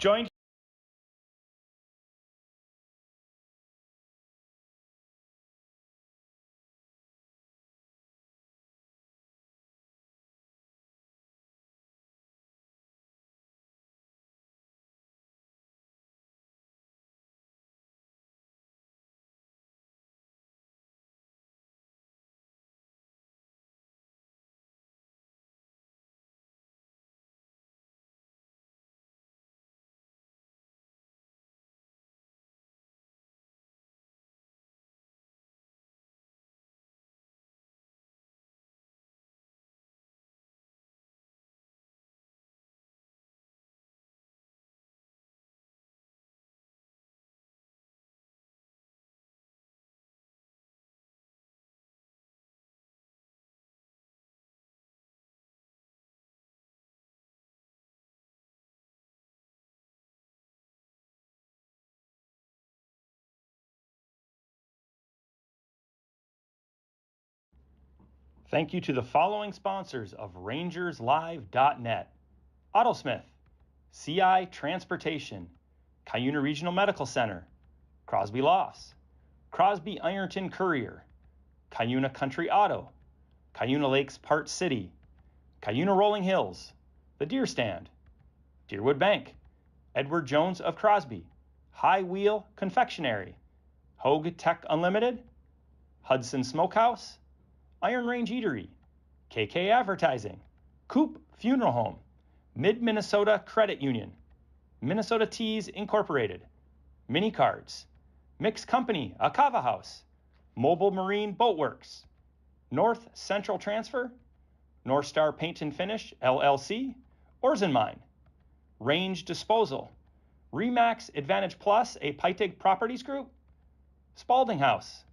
Joined Thank you to the following sponsors of RangersLive.net: Autosmith, CI Transportation, Cuyuna Regional Medical Center, Crosby Lofts, Crosby Ironton Courier, Cuyuna Country Auto, Cuyuna Lakes Part City, Cuyuna Rolling Hills, The Deer Stand, Deerwood Bank, Edward Jones of Crosby, High Wheel Confectionery, Hogue Tech Unlimited, Hudson Smokehouse, Iron Range Eatery, KK Advertising, Coop Funeral Home, Mid-Minnesota Credit Union, Minnesota Teas Incorporated, Mini Cards, Mixed Company, Akava House, Mobile Marine Boatworks, North Central Transfer, North Star Paint and Finish, LLC, Orzen Mine, Range Disposal, Remax Advantage Plus, a Peitig Properties Group, Spalding House,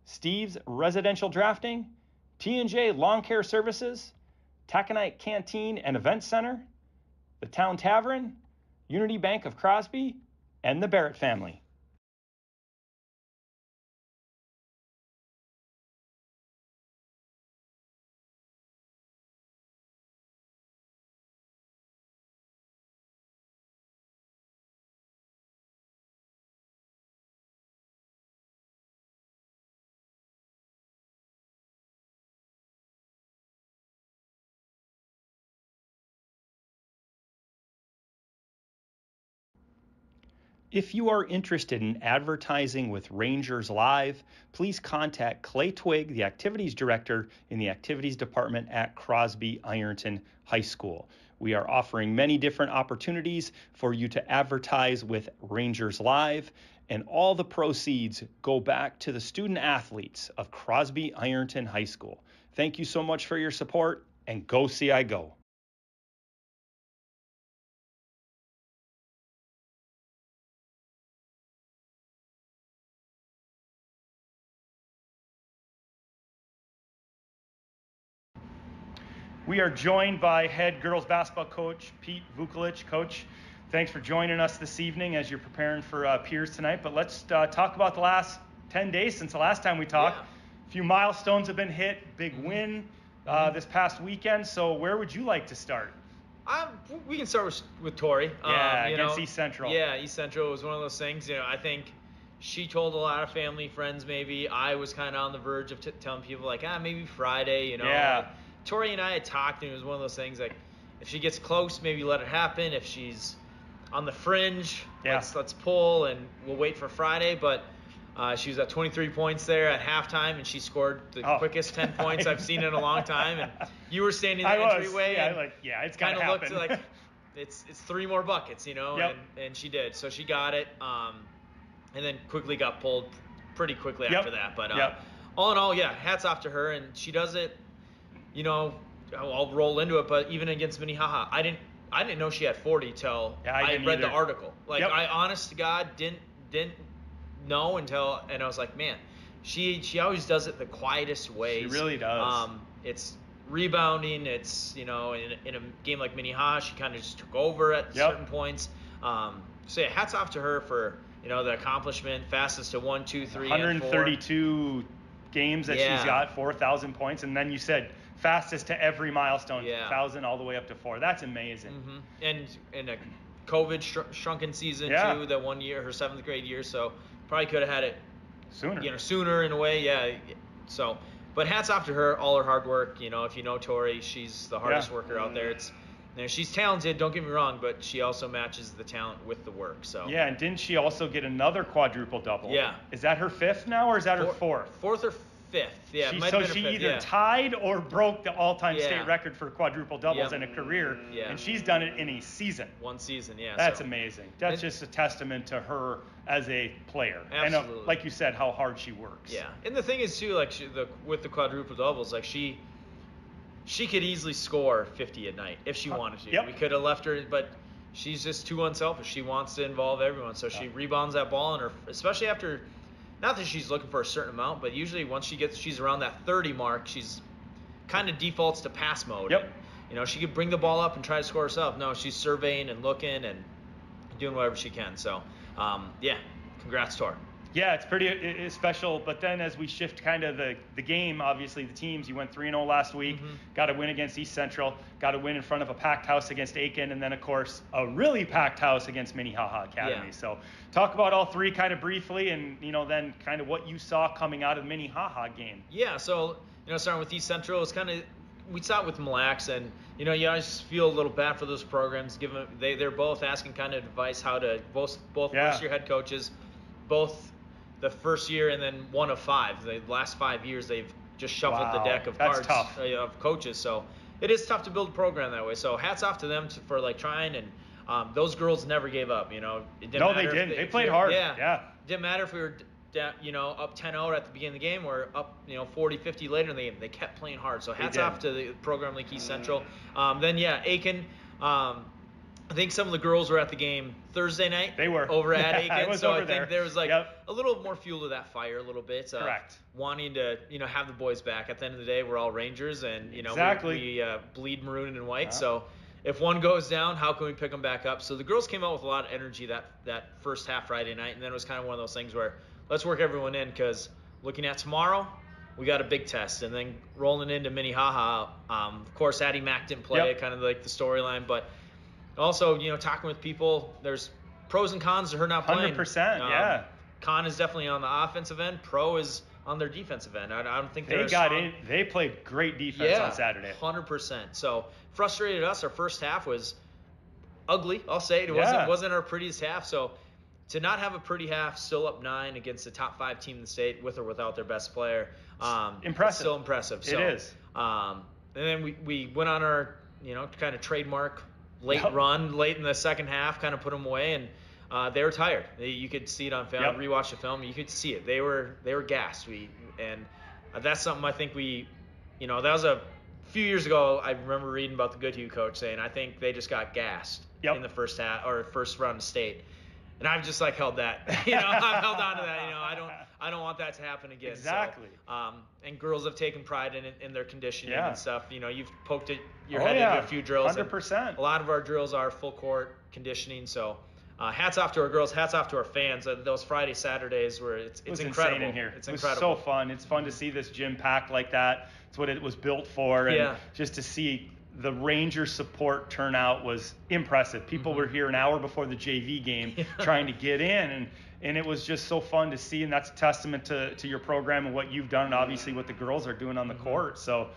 Steve's Residential Drafting, T&J Lawn Care Services, Taconite Canteen and Event Center, the Town Tavern, Unity Bank of Crosby, and the Barrett family. If you are interested in advertising with Rangers Live, please contact Clay Twig, the Activities Director in the Activities Department at Crosby Ironton High School. We are offering many different opportunities for you to advertise with Rangers Live, and all the proceeds go back to the student athletes of Crosby Ironton High School. Thank you so much for your support, and go CI Go! We are joined by head girls basketball coach Pete Vukolich. Coach, thanks for joining us this evening as you're preparing for PIERZ tonight. But let's talk about the last 10 days since the last time we talked. Yeah. A few milestones have been hit, big win this past weekend. So where would you like to start? We can start with Tori. Against East Central. Yeah, East Central was one of those things. I think she told a lot of family, friends maybe. I was kind of on the verge of telling people like, maybe Friday, Yeah. Tori and I had talked, and it was one of those things like, if she gets close, maybe let it happen. If she's on the fringe, let's pull, and we'll wait for Friday. But she was at 23 points there at halftime, and she scored the quickest 10 points I've seen in a long time. And you were standing in the entryway, it's kind of looked like it's 3 more buckets, and she did. So she got it, and then quickly got pulled pretty quickly after that. But all in all, hats off to her, and she does it. I'll roll into it, but even against Minnehaha, I didn't know she had 40 till I read the article. I honest to God didn't know until, and I was like, man, she always does it the quietest ways. She really does. It's rebounding. It's in a game like Minnehaha, she kind of just took over at certain points. Hats off to her for the accomplishment, fastest to 1, 2, 3, 132 games that she's got, 4,000 points, and then you said fastest to every milestone, 1,000 all the way up to 4. That's amazing. And a COVID shrunken season too, that 1 year, her 7th grade year, so probably could have had it sooner in a way, yeah. So, but hats off to her, all her hard work. If you know Tori, she's the hardest worker out there. She's talented, don't get me wrong, but she also matches the talent with the work. So yeah, and didn't she also get another quadruple double? Yeah. Is that her 5th now, or is that her 4th? 4th or 5th, yeah. She either tied or broke the all-time state record for quadruple doubles in a career, and she's done it in a season. 1 season, yeah. That's amazing. That's just a testament to her as a player. Absolutely. And like you said, how hard she works. Yeah, and the thing is too, like with the quadruple doubles, like she could easily score 50 a night if she wanted to. We could have left her, but she's just too unselfish. She wants to involve everyone, so she rebounds that ball, and especially after. Not that she's looking for a certain amount, but usually once she's around that 30 mark, she's kind of defaults to pass mode. Yep. And, she could bring the ball up and try to score herself. No, she's surveying and looking and doing whatever she can. So, congrats to her. Yeah, it's special. But then as we shift kind of the game, obviously the teams, you went 3-0 last week, got a win against East Central, got a win in front of a packed house against Aiken, and then, of course, a really packed house against Minnehaha Academy. Yeah. So talk about all three kind of briefly and, then kind of what you saw coming out of the Minnehaha game. Yeah, so, starting with East Central, it's kind of – we saw it with Mille Lacs, and, you always feel a little bad for those programs. They're both asking kind of advice how to – both first-year head coaches, both – the first year and then 1 of 5. The last 5 years they've just shuffled the deck of cards of coaches. So it is tough to build a program that way. So hats off to them for trying. And those girls never gave up. It didn't matter. They didn't. They played hard. Yeah. It didn't matter if we were down, up 10-0 at the beginning of the game or up 40-50 later in the game. They kept playing hard. So hats off to the program like East Central. Aiken. I think some of the girls were at the game Thursday night. They were. Over at Aiken. I think there was a little more fuel to that fire a little bit. Correct. Wanting to, have the boys back. At the end of the day, we're all Rangers and, we bleed maroon and white. So if one goes down, how can we pick them back up? So the girls came out with a lot of energy that first half Friday night. And then it was kind of one of those things where let's work everyone in because looking at tomorrow, we got a big test. And then rolling into Minnehaha, of course, Addie Mack didn't play, kind of like the storyline. But also, talking with people, there's pros and cons to her not playing. 100%, Con is definitely on the offensive end. Pro is on their defensive end. I don't think they played great defense on Saturday. 100%. So frustrated us. Our first half was ugly. I'll say it. Wasn't our prettiest half. So to not have a pretty half, still up 9 against the top 5 team in the state, with or without their best player, impressive. Still impressive. So, it is. And then we went on our kind of trademark run late in the second half, kind of put them away, and they were tired. You could see it on film. Rewatch the film, you could see it. They were gassed. That's something I think that was a few years ago. I remember reading about the Goodhue coach saying, I think they just got gassed in the first half or first round of state. And I've just held that. I've held on to that. I don't want that to happen again. Exactly. So, and girls have taken pride in their conditioning and stuff. You've poked your head into a few drills. 100%. A lot of our drills are full court conditioning. So, hats off to our girls. Hats off to our fans. Those Friday, Saturdays where it's incredible. Insane in here. It's It incredible. was so fun. It's fun to see this gym packed like that. It's what it was built for. And just to see the Ranger support turnout was impressive. People were here an hour before the JV game trying to get in, and it was just so fun to see, and that's a testament to your program and what you've done, and obviously what the girls are doing on the court. So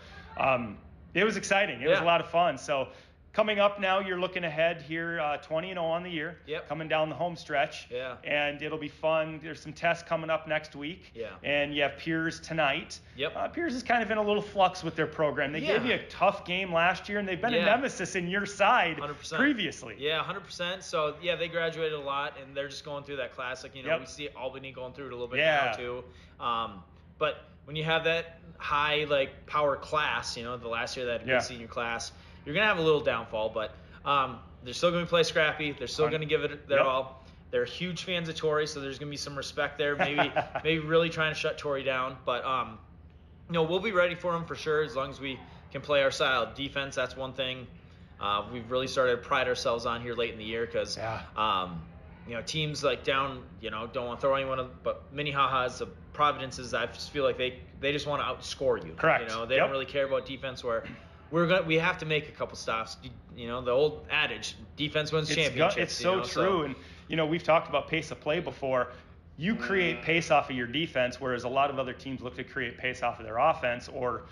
it was exciting. It was a lot of fun. So coming up now, you're looking ahead here, 20-0 on the year, coming down the home stretch, and it'll be fun. There's some tests coming up next week, and you have PIERZ tonight. PIERZ is kind of in a little flux with their program. They gave you a tough game last year, and they've been a nemesis in your side 100%. Previously. Yeah, 100%. So, they graduated a lot, and they're just going through that classic. We see Albany going through it a little bit now, too. But when you have that high, power class, the last year that good senior class, you're going to have a little downfall, but they're still going to play scrappy. They're still going to give it their all. They're huge fans of Tori, so there's going to be some respect there. Maybe really trying to shut Tori down. But, we'll be ready for them for sure as long as we can play our style. Defense, that's one thing we've really started to pride ourselves on here late in the year because, teams down, don't want to throw anyone up. But Minnehaha's, the Providences, I just feel like they just want to outscore you. Correct. They don't really care about defense where we have to make a couple stops. You know, the old adage, defense wins championships. It's so true. And, you know, we've talked about pace of play before. You create pace off of your defense, whereas a lot of other teams look to create pace off of their offense or,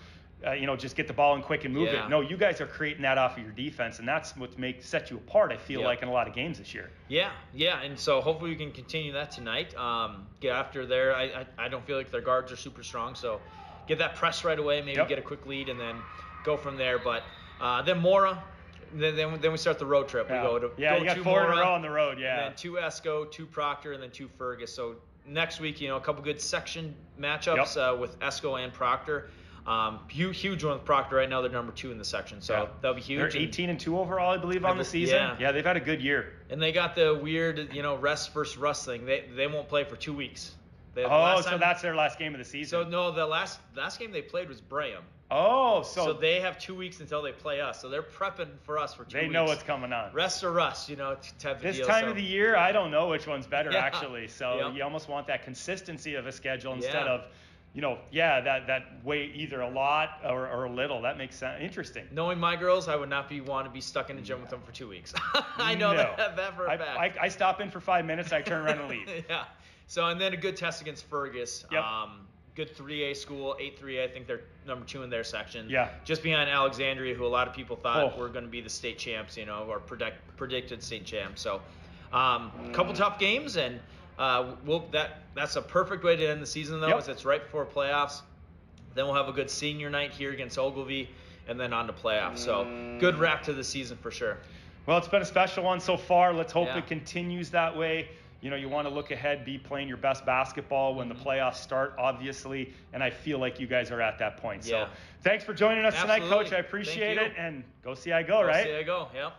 you know, just get the ball in quick and move it. No, you guys are creating that off of your defense, and that's what set you apart, I feel like, in a lot of games this year. Yeah, and so hopefully we can continue that tonight. Get after there. I don't feel like their guards are super strong, so get that press right away, maybe get a quick lead, and then go from there. But then Mora, then we start the road trip. We go to you got 4 in a row on the road, and then 2 Esco, 2 Proctor, and then 2 Fergus. So next week, you know, a couple good section matchups with Esco and Proctor. Huge one with Proctor right now. They're number 2 in the section, so that'll be huge. They're 18-2 overall, I believe, on the season. Yeah, they've had a good year. And they got the weird, you know, rest versus rust thing. They won't play for 2 weeks. So that's their last game of the season. So no, the last game they played was Braham. Oh, so they have 2 weeks until they play us. So they're prepping for us for 2 weeks. They know what's coming on. Rest or rust, you know, type of deal. This time of the year, I don't know which one's better, actually. So you almost want that consistency of a schedule instead of, you know, that way either a lot or a little. That makes sense. Interesting. Knowing my girls, I would not want to be stuck in a gym with them for 2 weeks. I know that for a fact. I stop in for 5 minutes, I turn around and leave. So, and then a good test against Fergus. Good 3A school, 8-3A. I think they're number 2 in their section. Just behind Alexandria, who a lot of people thought were going to be the state champs, you know, or predicted state champs. So, a couple tough games, and that's a perfect way to end the season, though, as it's right before playoffs. Then we'll have a good senior night here against Ogilvie, and then on to playoffs. So, good wrap to the season for sure. Well, it's been a special one so far. Let's hope it continues that way. You know, you want to look ahead, be playing your best basketball when the playoffs start, obviously, and I feel like you guys are at that point. So thanks for joining us tonight, Coach. I appreciate it, and go see I go, right? Go see I go,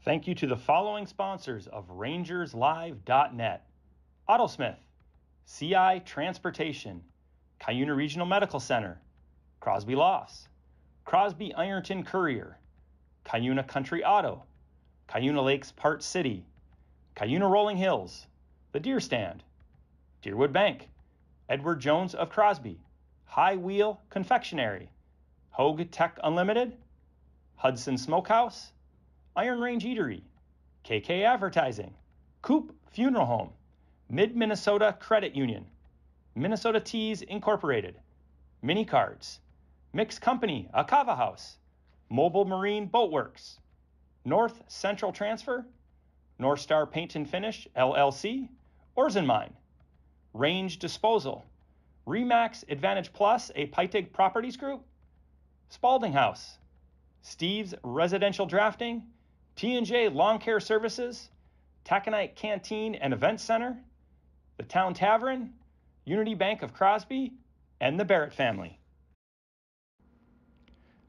Thank you to the following sponsors of RangersLive.net: AutoSmith, CI Transportation, Cuyuna Regional Medical Center, Crosby Lofts, Crosby Ironton Courier, Cuyuna Country Auto, Cuyuna Lakes Part City, Cuyuna Rolling Hills, The Deer Stand, Deerwood Bank, Edward Jones of Crosby, High Wheel Confectionery, Hogue Tech Unlimited, Hudson Smokehouse, Iron Range Eatery, KK Advertising, Coop Funeral Home, Mid-Minnesota Credit Union, Minnesota Teas Incorporated, Mini Cards, Mixed Company, Akava House, Mobile Marine Boat Works, North Central Transfer, North Star Paint and Finish, LLC, Orzen Mine, Range Disposal, Remax Advantage Plus, a Peitig Properties Group, Spalding House, Steve's Residential Drafting, T&J Lawn Care Services, Taconite Canteen and Event Center, the Town Tavern, Unity Bank of Crosby, and the Barrett family.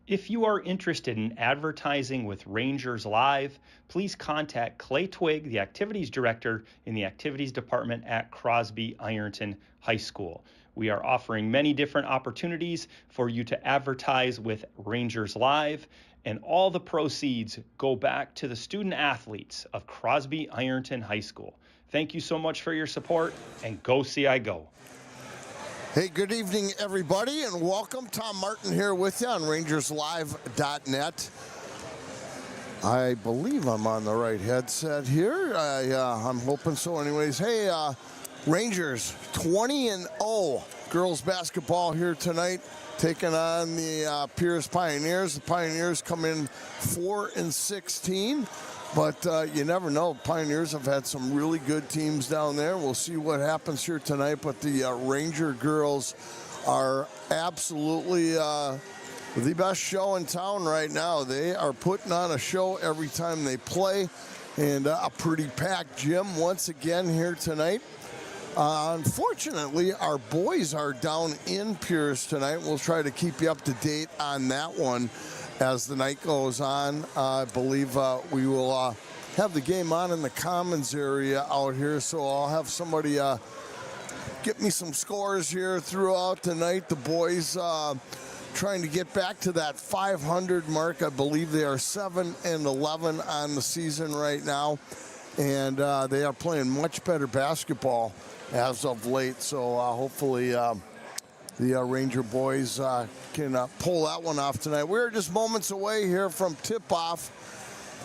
If you are interested in advertising with Rangers Live, please contact Clay Twig, the Activities Director in the Activities Department at Crosby Ironton High School. We are offering many different opportunities for you to advertise with Rangers Live, and all the proceeds go back to the student athletes of Crosby Ironton High School. Thank you so much for your support, and go see I go. Hey, good evening, everybody, and welcome. Tom Martin here with you on RangersLive.net. I believe I'm on the right headset here. I'm hoping so anyways. Hey, Rangers 20-0 girls basketball here tonight, taking on the PIERZ Pioneers. The Pioneers come in 4-16, but you never know. Pioneers have had some really good teams down there. We'll see what happens here tonight, but the Ranger girls are absolutely the best show in town right now. They are putting on a show every time they play, and a pretty packed gym once again here tonight. Unfortunately, our boys are down in PIERZ tonight. We'll try to keep you up to date on that one as the night goes on. I believe we will have the game on in the commons area out here, so I'll have somebody get me some scores here throughout the night. The boys trying to get back to that 500 mark. I believe they are 7-11 on the season right now, and they are playing much better basketball as of late. So hopefully the Ranger boys can pull that one off tonight. We're just moments away here from tip-off.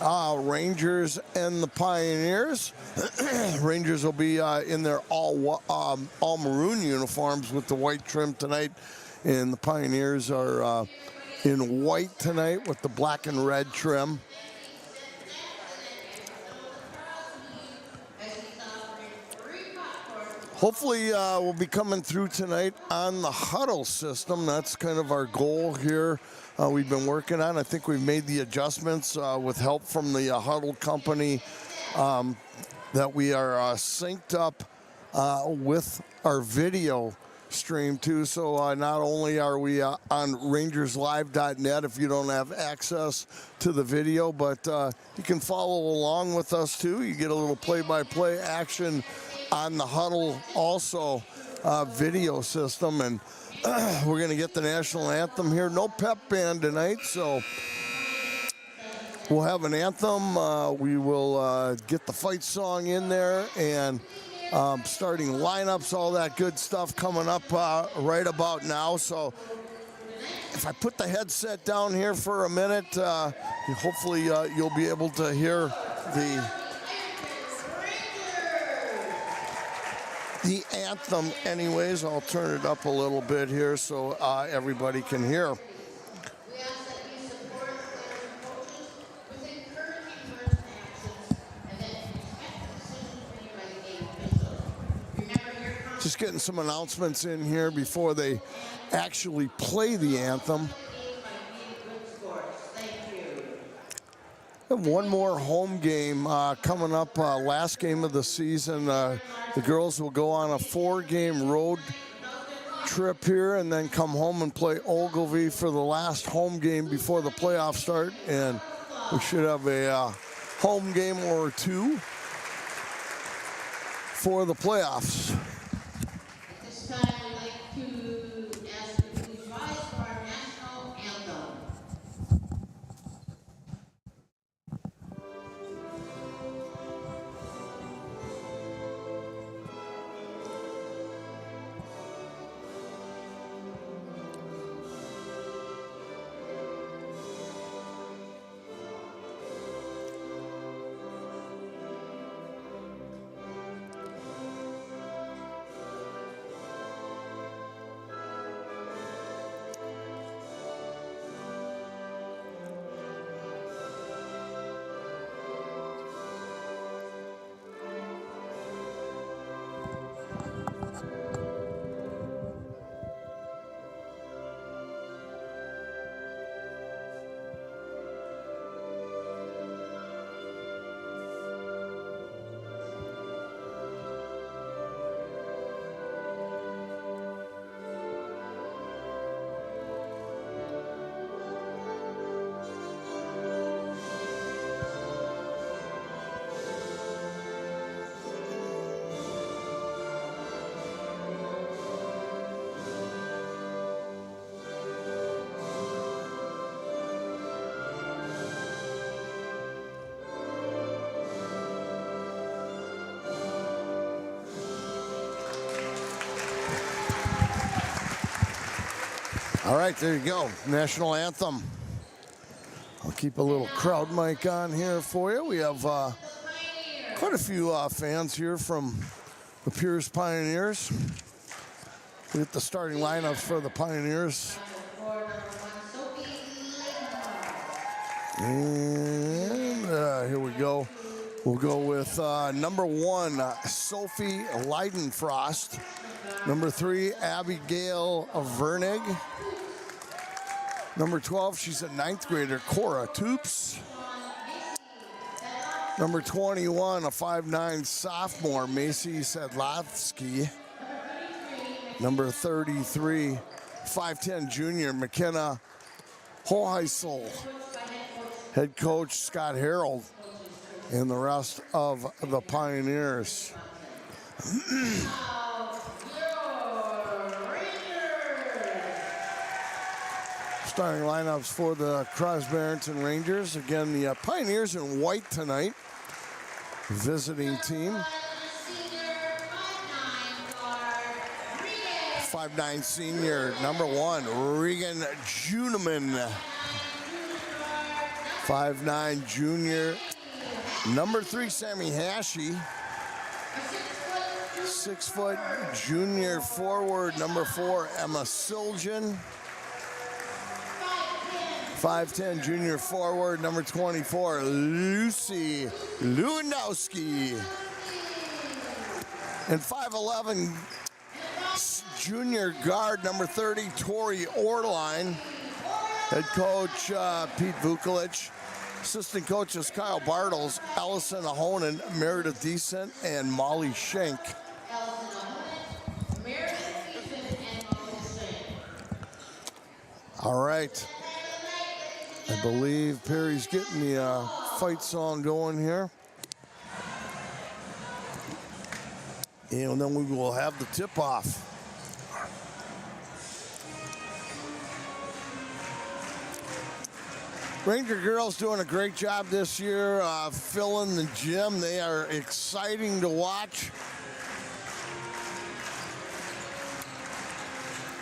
Rangers and the Pioneers. Rangers will be in their all maroon uniforms with the white trim tonight, and the Pioneers are in white tonight with the black and red trim. Hopefully we'll be coming through tonight on the huddle system. That's kind of our goal here. We've been working on. I think we've made the adjustments with help from the huddle company that we are synced up with our video stream too. So not only are we on rangerslive.net if you don't have access to the video, but you can follow along with us too. You get a little play-by-play action on the huddle also video system, and we're going to get the national anthem here. No pep band tonight, so we'll have an anthem. We will get the fight song in there, and starting lineups, all that good stuff coming up right about now. So if I put the headset down here for a minute, hopefully you'll be able to hear the anthem anyways. I'll turn it up a little bit here so everybody can hear. Just getting some announcements in here before they actually play the anthem. We have one more home game coming up, last game of the season. The girls will go on a 4-game road trip here and then come home and play Ogilvie for the last home game before the playoffs start. And we should have a home game or two for the playoffs. At this time, I'd like to ask you to please rise for our national anthem. All right, there you go. National anthem. I'll keep a little crowd mic on here for you. We have quite a few fans here from the PIERZ Pioneers. We get the starting lineups for the Pioneers. And here we go. We'll go with number 1, Sophie Leidenfrost. Number 3, Abigail Vernig. Number 12, she's a 9th grader, Cora Toops. Number 21, a 5'9" sophomore, Macy Sedlavsky. Number 33, 5'10" junior, McKenna Hoheisel. Head coach Scott Harold and the rest of the Pioneers. Starting lineups for the Crosby-Barrington Rangers. Again, the Pioneers in white tonight. Visiting team. 5'9" senior, number 1, Regan Juneman. 5'9" junior, number 3, Sammy Hashi. 6 foot junior forward, number 4, Emma Siljan. 5'10" junior forward, number 24, Lucy Lewandowski. And 5'11" junior guard, number 30, Tori Orline. Head coach Pete Vukolich. Assistant coaches Kyle Bartles, Allison Ahonen, Meredith Decent, and Molly Schenk. All right. I believe Perry's getting the fight song going here. And then we will have the tip-off. Ranger girls doing a great job this year, filling the gym. They are exciting to watch.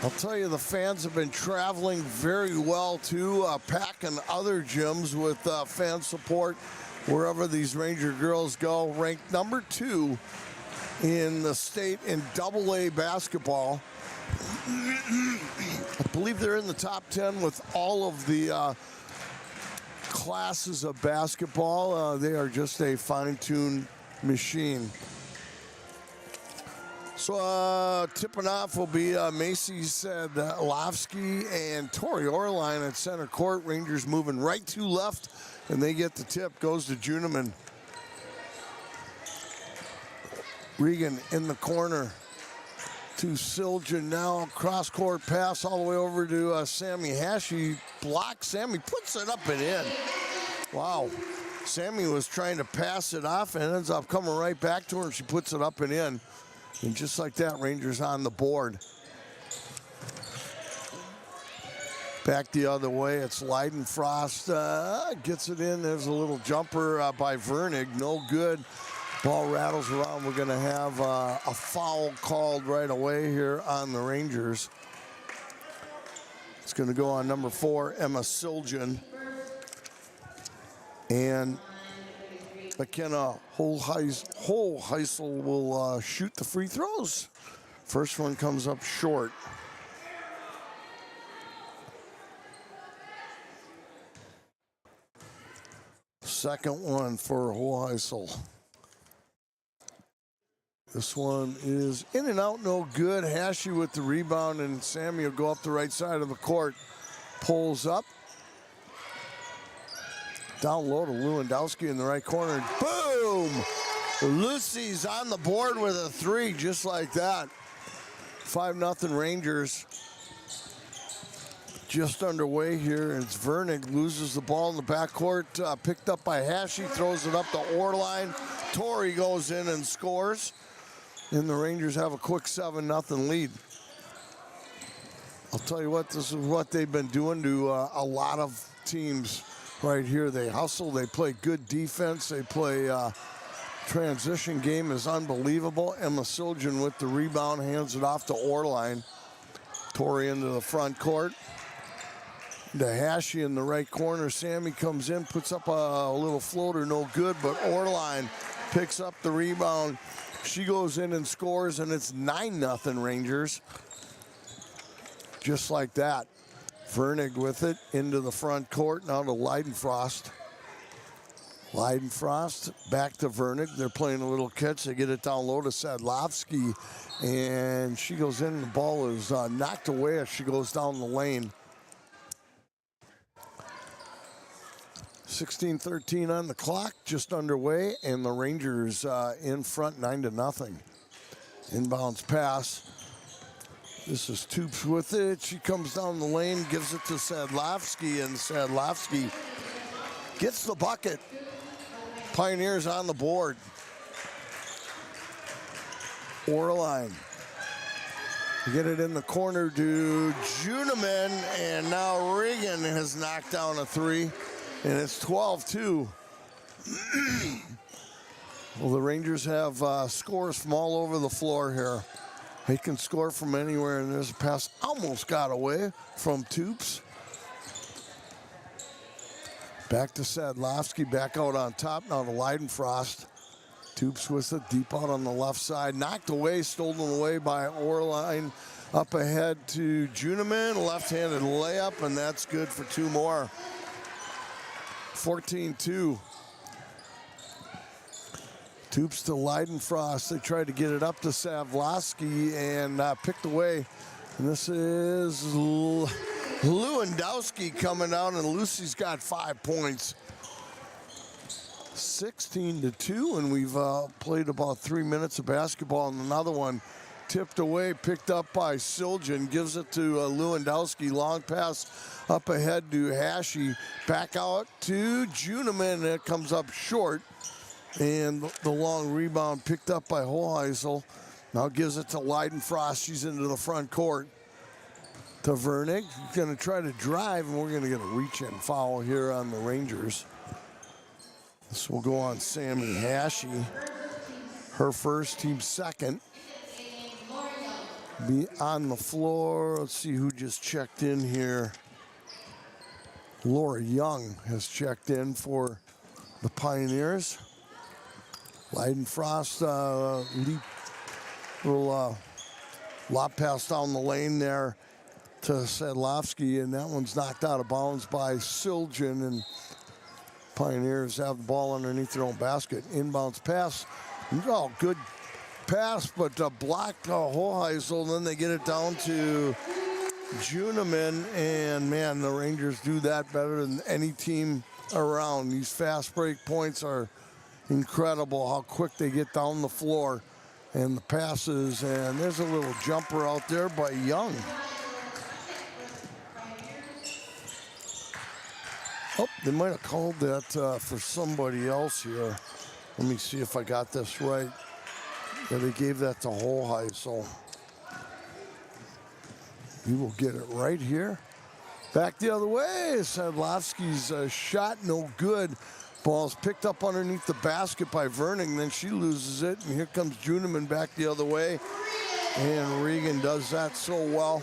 I'll tell you, the fans have been traveling very well too, packing other gyms with fan support wherever these Ranger girls go. Ranked number 2 in the state in AA basketball. I believe they're in the top 10 with all of the classes of basketball. They are just a fine-tuned machine. So tipping off will be Macy Sedlavsky and Tori Orline at center court. Rangers moving right to left, and they get the tip. Goes to Juneman. Regan in the corner to Siljan now. Cross-court pass all the way over to Sammy Hashi. Blocks. Sammy puts it up and in. Wow. Sammy was trying to pass it off and ends up coming right back to her, and she puts it up and in. And just like that, Rangers on the board. Back the other way, it's Leidenfrost. Gets it in. There's a little jumper by Vernig. No good. Ball rattles around. We're going to have a foul called right away here on the Rangers. It's going to go on number 4, Emma Siljan. And McKenna Hoheisel will shoot the free throws. First one comes up short. Second one for Hoheisel. This one is in and out, no good. Hashi with the rebound, and Sammy will go up the right side of the court. Pulls up. Down low to Lewandowski in the right corner. Boom! Lucy's on the board with a 3, just like that. 5-0 Rangers. Just underway here. It's Vernig loses the ball in the backcourt. Picked up by Hashi, throws it up the Orline. Tori goes in and scores. And the Rangers have a quick 7-0 lead. I'll tell you what, this is what they've been doing to a lot of teams right here. They hustle, they play good defense, they play transition game is unbelievable. Emma Siljan with the rebound, hands it off to Orline. Tori into the front court. To Hashi in the right corner. Sammy comes in, puts up a little floater, no good, but Orline picks up the rebound. She goes in and scores, and it's 9-0 Rangers. Just like that. Vernig with it into the front court, now to Leidenfrost. Leidenfrost back to Vernig. They're playing a little catch. They get it down low to Sedlavsky, and she goes in. The ball is knocked away as she goes down the lane. 16-13 on the clock, just underway, and the Rangers in front 9-0. Inbounds pass. This is Toops with it. She comes down the lane, gives it to Sadlovsky, and Sadlovsky gets the bucket. Pioneers on the board. Orline. Get it in the corner to Juneman, and now Regan has knocked down a three, and it's 12-2. Well, the Rangers have scores from all over the floor here. They can score from anywhere, and there's a pass almost got away from Toops. Back to Sadlovsky, back out on top now to Leidenfrost. Toops with it deep out on the left side. Knocked away, stolen away by Orline. Up ahead to Juneman, left-handed layup, and that's good for two more. 14-2. Toops to Leidenfrost. They tried to get it up to Savlosky and picked away. And this is Lewandowski coming down, and Lucy's got 5 points. 16-2, and we've played about 3 minutes of basketball, and another one tipped away, picked up by Siljan, gives it to Lewandowski. Long pass up ahead to Hashi. Back out to Juneman, it comes up short. And the long rebound picked up by Hoheisel. Now gives it to Leidenfrost. She's into the front court. To Vernig. He's going to try to drive, and we're going to get a reach-in foul here on the Rangers. This will go on Sammy Hashi. Her first, team second. Be on the floor. Let's see who just checked in here. Laura Young has checked in for the Pioneers. Leidenfrost little lob pass down the lane there to Sadlovsky, and that one's knocked out of bounds by Siljan, and Pioneers have the ball underneath their own basket. Inbounds pass. Oh, good pass, but blocked Hoheisel. Then they get it down to Juneman, and man, the Rangers do that better than any team around. These fast break points are incredible, how quick they get down the floor, and the passes, and there's a little jumper out there by Young. Oh, they might have called that for somebody else here. Let me see if I got this right. Yeah, they gave that to Hoheisel. We will get it right here. Back the other way. Sadlovsky's shot no good. Ball's picked up underneath the basket by Verning. Then she loses it. And here comes Juneman back the other way. And Regan does that so well.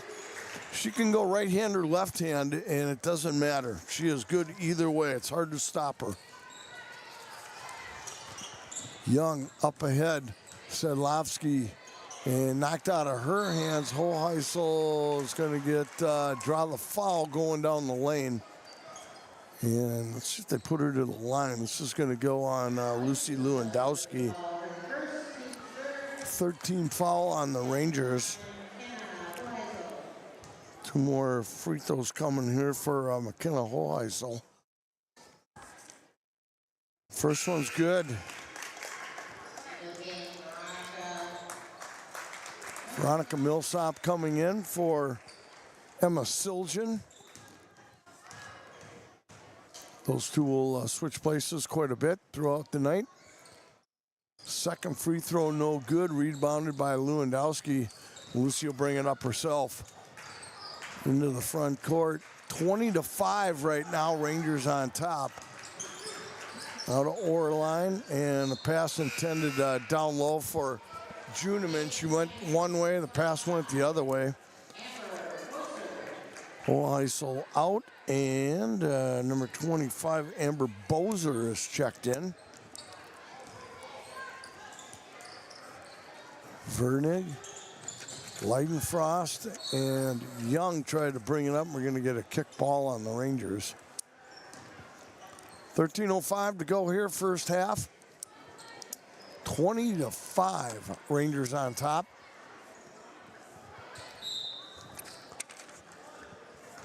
She can go right hand or left hand, and it doesn't matter. She is good either way. It's hard to stop her. Young up ahead. Sadlovsky, and knocked out of her hands. Hoheisel is going to get draw the foul going down the lane. And let's see if they put her to the line. This is going to go on Lucy Lewandowski. 13 foul on the Rangers. 2 more free throws coming here for McKenna Hoheisel. First one's good. Veronica Millsop coming in for Emma Siljan. Those two will switch places quite a bit throughout the night. Second free throw, no good. Rebounded by Lewandowski. Lucy will bring it up herself into the front court. 20-5 right now. Rangers on top. Out of Orline, and the pass intended down low for Juneman. She went one way, the pass went the other way. Hoheisel out, and number 25, Amber Bozer, is checked in. Vernig, Leidenfrost, and Young tried to bring it up. We're going to get a kick ball on the Rangers. 13:05 to go here, first half. 20-5, Rangers on top.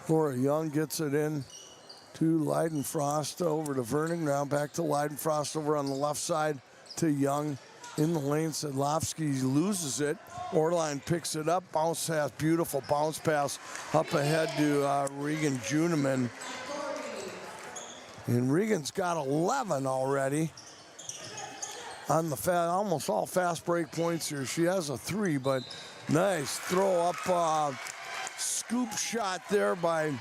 Laura Young gets it in to Leidenfrost over to Vernig. Now back to Leidenfrost over on the left side to Young. In the lane, Sedlovsky loses it. Orline picks it up. Bounce pass, beautiful bounce pass up ahead to Regan Juneman. And Regan's got 11 already on the almost all fast break points here. She has a 3, but nice throw up, scoop shot there by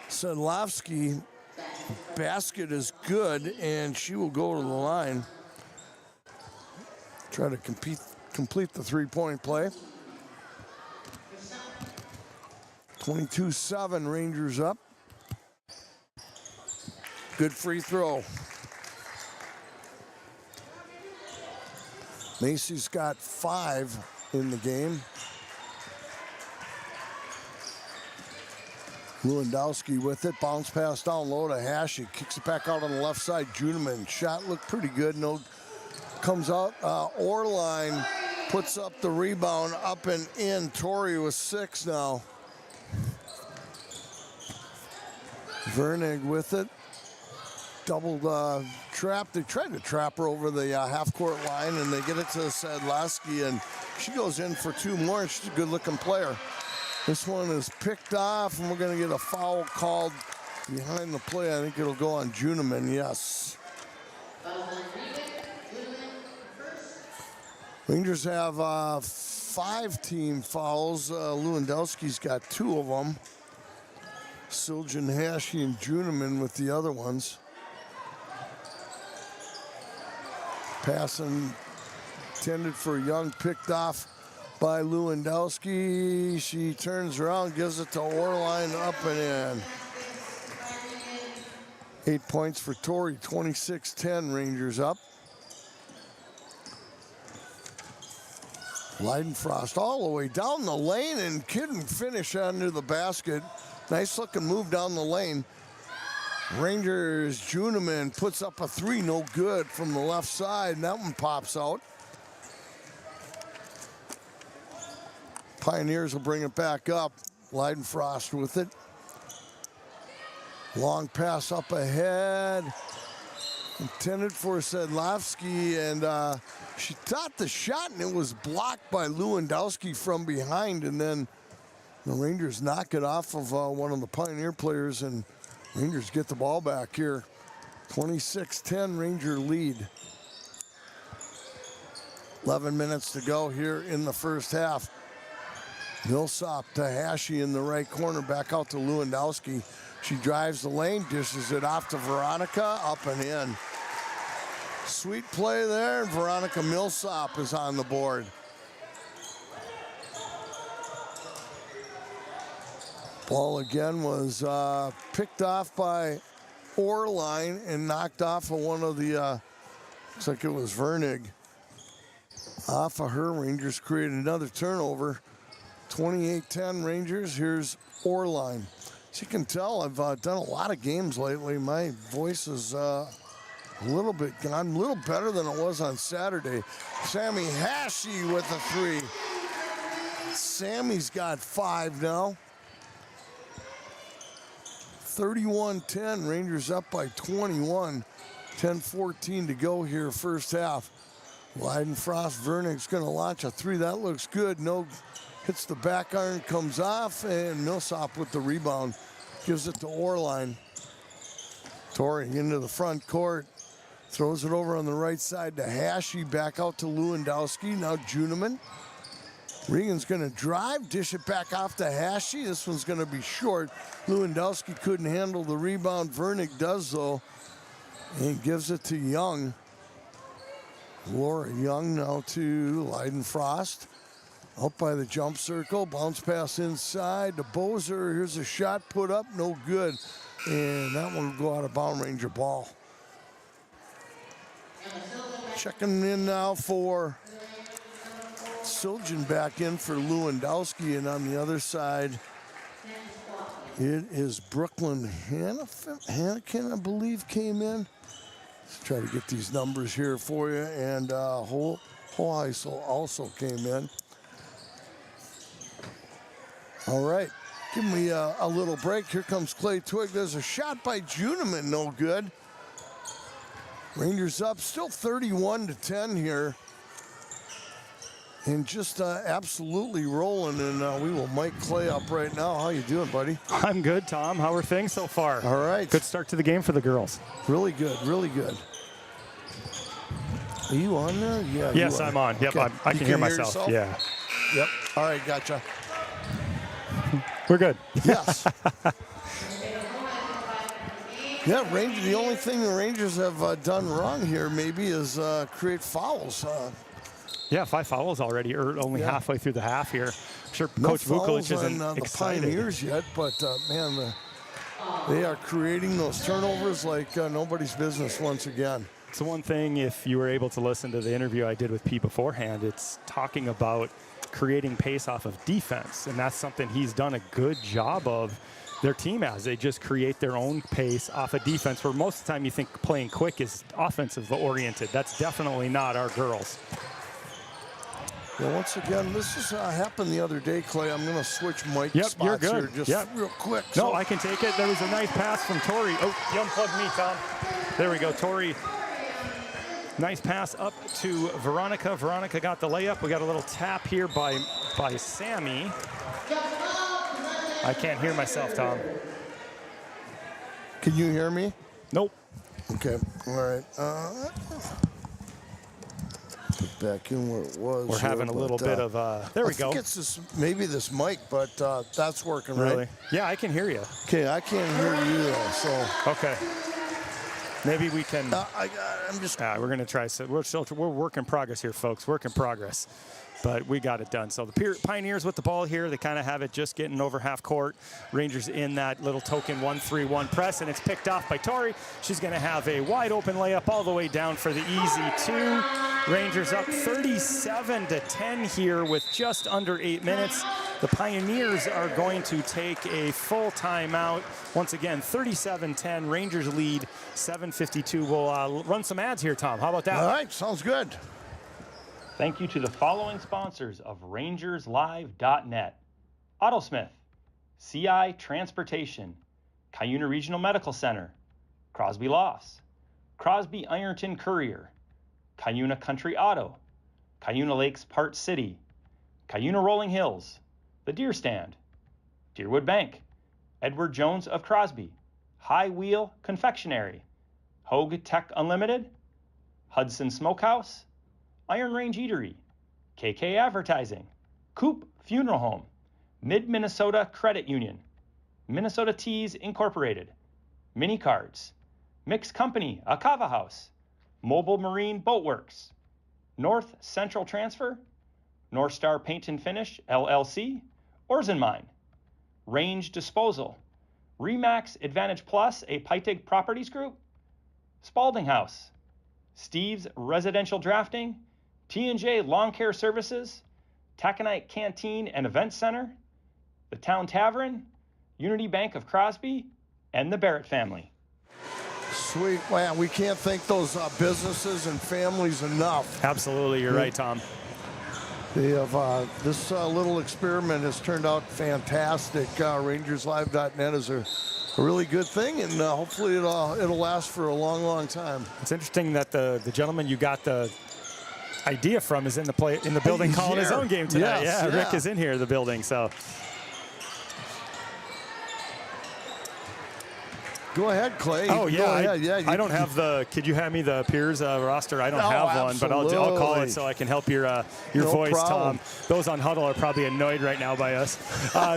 Sedlovsky. Basket is good, and she will go to the line. Try to complete the three-point play. 22-7, Rangers up. Good free throw. Macy's got 5 in the game. Lewandowski with it. Bounce pass down low to Hashi. Kicks it back out on the left side. Juneman. Shot looked pretty good. No, comes out. Orline puts up the rebound. Up and in. Torrey with 6 now. Vernig with it. Double trap. They tried to trap her over the half-court line, and they get it to Sedlovsky, and she goes in for 2 more. She's a good-looking player. This one is picked off, and we're going to get a foul called behind the play. I think it'll go on Juneman, yes. Rangers have 5 team fouls. Lewandowski's got 2 of them. Siljan, Hashi, and Juneman with the other ones. Pass intended for Young, picked off by Lewandowski. She turns around, gives it to Orline, up and in. 8 points for Torrey, 26-10, Rangers up. Leidenfrost all the way down the lane and couldn't finish under the basket. Nice looking move down the lane. Rangers, Juneman puts up a 3, no good from the left side, and that one pops out. Pioneers will bring it back up. Leidenfrost with it. Long pass up ahead. Intended for Sedlovsky, and she thought the shot, and it was blocked by Lewandowski from behind, and then the Rangers knock it off of one of the Pioneer players, and Rangers get the ball back here. 26-10 Ranger lead. 11 minutes to go here in the first half. Millsop to Hashi in the right corner, back out to Lewandowski. She drives the lane, dishes it off to Veronica, up and in. Sweet play there, and Veronica Millsop is on the board. Ball again was picked off by Orline and knocked off of one of the, looks like it was Vernig. Off of her, Rangers created another turnover. 28-10 Rangers, here's Orline. As you can tell, I've done a lot of games lately. My voice is a little bit gone, a little better than it was on Saturday. Sammy Hashi with a 3. Sammy's got 5 now. 31-10, Rangers up by 21. 10-14 to go here, first half. Leidenfrost, Vernig's gonna launch a 3, that looks good. No, hits the back iron, comes off, and Millsop with the rebound. Gives it to Orline. Torrey into the front court. Throws it over on the right side to Hashi, back out to Lewandowski, now Juneman. Regan's gonna drive, dish it back off to Hashi. This one's gonna be short. Lewandowski couldn't handle the rebound. Vernig does though, and he gives it to Young. Laura Young now to Leidenfrost. Out by the jump circle, bounce pass inside to Bozer. Here's a shot put up, no good. And that one will go out of bound, Ranger ball. Checking in now for Siljan, back in for Lewandowski, and on the other side, it is Brooklyn Hannikin, I believe, came in. Let's try to get these numbers here for you, and Hoheisel also came in. All right, Give me a little break. Here comes Clay Twig. There's a shot by Juneman, no good. Rangers up, still 31-10 here. And just absolutely rolling, and we will mic Clay up right now. How you doing, buddy? I'm good, Tom. How are things so far? All right. Good start to the game for the girls. Really good, really good. Are you on there? Yeah. Yes, I'm on. Yep, okay. I can hear myself. Yourself? Yeah. Yep. All right, gotcha. We're good. Yes. Yeah, Rangers. The only thing the Rangers have done wrong here maybe is create fouls. Yeah, 5 fouls already, only halfway through the half here. I'm sure No Coach Vukovic isn't the excited. Pioneers yet, but man, they are creating those turnovers like nobody's business once again. It's the one thing, if you were able to listen to the interview I did with Pete beforehand, it's talking about creating pace off of defense, and that's something he's done a good job of. Their team has. They just create their own pace off of defense, where most of the time you think playing quick is offensive oriented. That's definitely not our girls. Well, once again, this has happened the other day, Clay. I'm going to switch mic spots you're good. here just real quick. No, I can take it. There was a nice pass from Tori. Oh, you unplugged me, Tom. There we go, Tori. Nice pass up to Veronica. Veronica got the layup. We got a little tap here by Sammy. I can't hear myself, Tom. Can you hear me? Nope. Okay. All right. Put back in where it was. We're having a little bit of, there we go. I think it's this, maybe this mic, but that's working, really? right? Yeah, I can hear you. Okay, I can't hear you though, so. Okay. Maybe we can. I'm just. We're going to try. So we're work in progress here, folks. Work in progress. But we got it done. So the Pioneers with the ball here. They kind of have it just getting over half court. Rangers in that little token 1-3-1 press, and it's picked off by Tori. She's going to have a wide open layup all the way down for the easy 2. Rangers up 37-10 here with just under 8 minutes. The Pioneers are going to take a full timeout. Once again, 37-10. Rangers lead 7:52. We'll run some ads here, Tom. How about that? All right, sounds good. Thank you to the following sponsors of RangersLive.net. AutoSmith, CI Transportation, Cuyuna Regional Medical Center, Crosby Lofts, Crosby Ironton Courier, Cuyuna Country Auto, Cuyuna Lakes Part City, Cuyuna Rolling Hills, The Deer Stand, Deerwood Bank, Edward Jones of Crosby, High Wheel Confectionery, Hogue Tech Unlimited, Hudson Smokehouse, Iron Range Eatery, KK Advertising, Coop Funeral Home, Mid-Minnesota Credit Union, Minnesota Teas Incorporated, Mini Cards, Mixed Company, Akava House, Mobile Marine Boat Works, North Central Transfer, North Star Paint and Finish, LLC, Orzen Mine, Range Disposal, Remax Advantage Plus, a Peitig Properties Group, Spalding House, Steve's Residential Drafting, T&J Lawn Care Services, Taconite Canteen and Event Center, the Town Tavern, Unity Bank of Crosby, and the Barrett family. Sweet. Wow, we can't thank those businesses and families enough. Absolutely, you're right, Tom. They have this little experiment has turned out fantastic. RangersLive.net is a really good thing, and hopefully it'll last for a long, long time. It's interesting that the gentleman you got the idea from is in the building calling his own game tonight. Yes, Rick is in here in the building, so. Go ahead, Clay. Oh, yeah. I don't have could you hand me the PIERZ roster? I don't have one, but I'll call it so I can help your voice, problem. Tom. Those on Huddle are probably annoyed right now by us.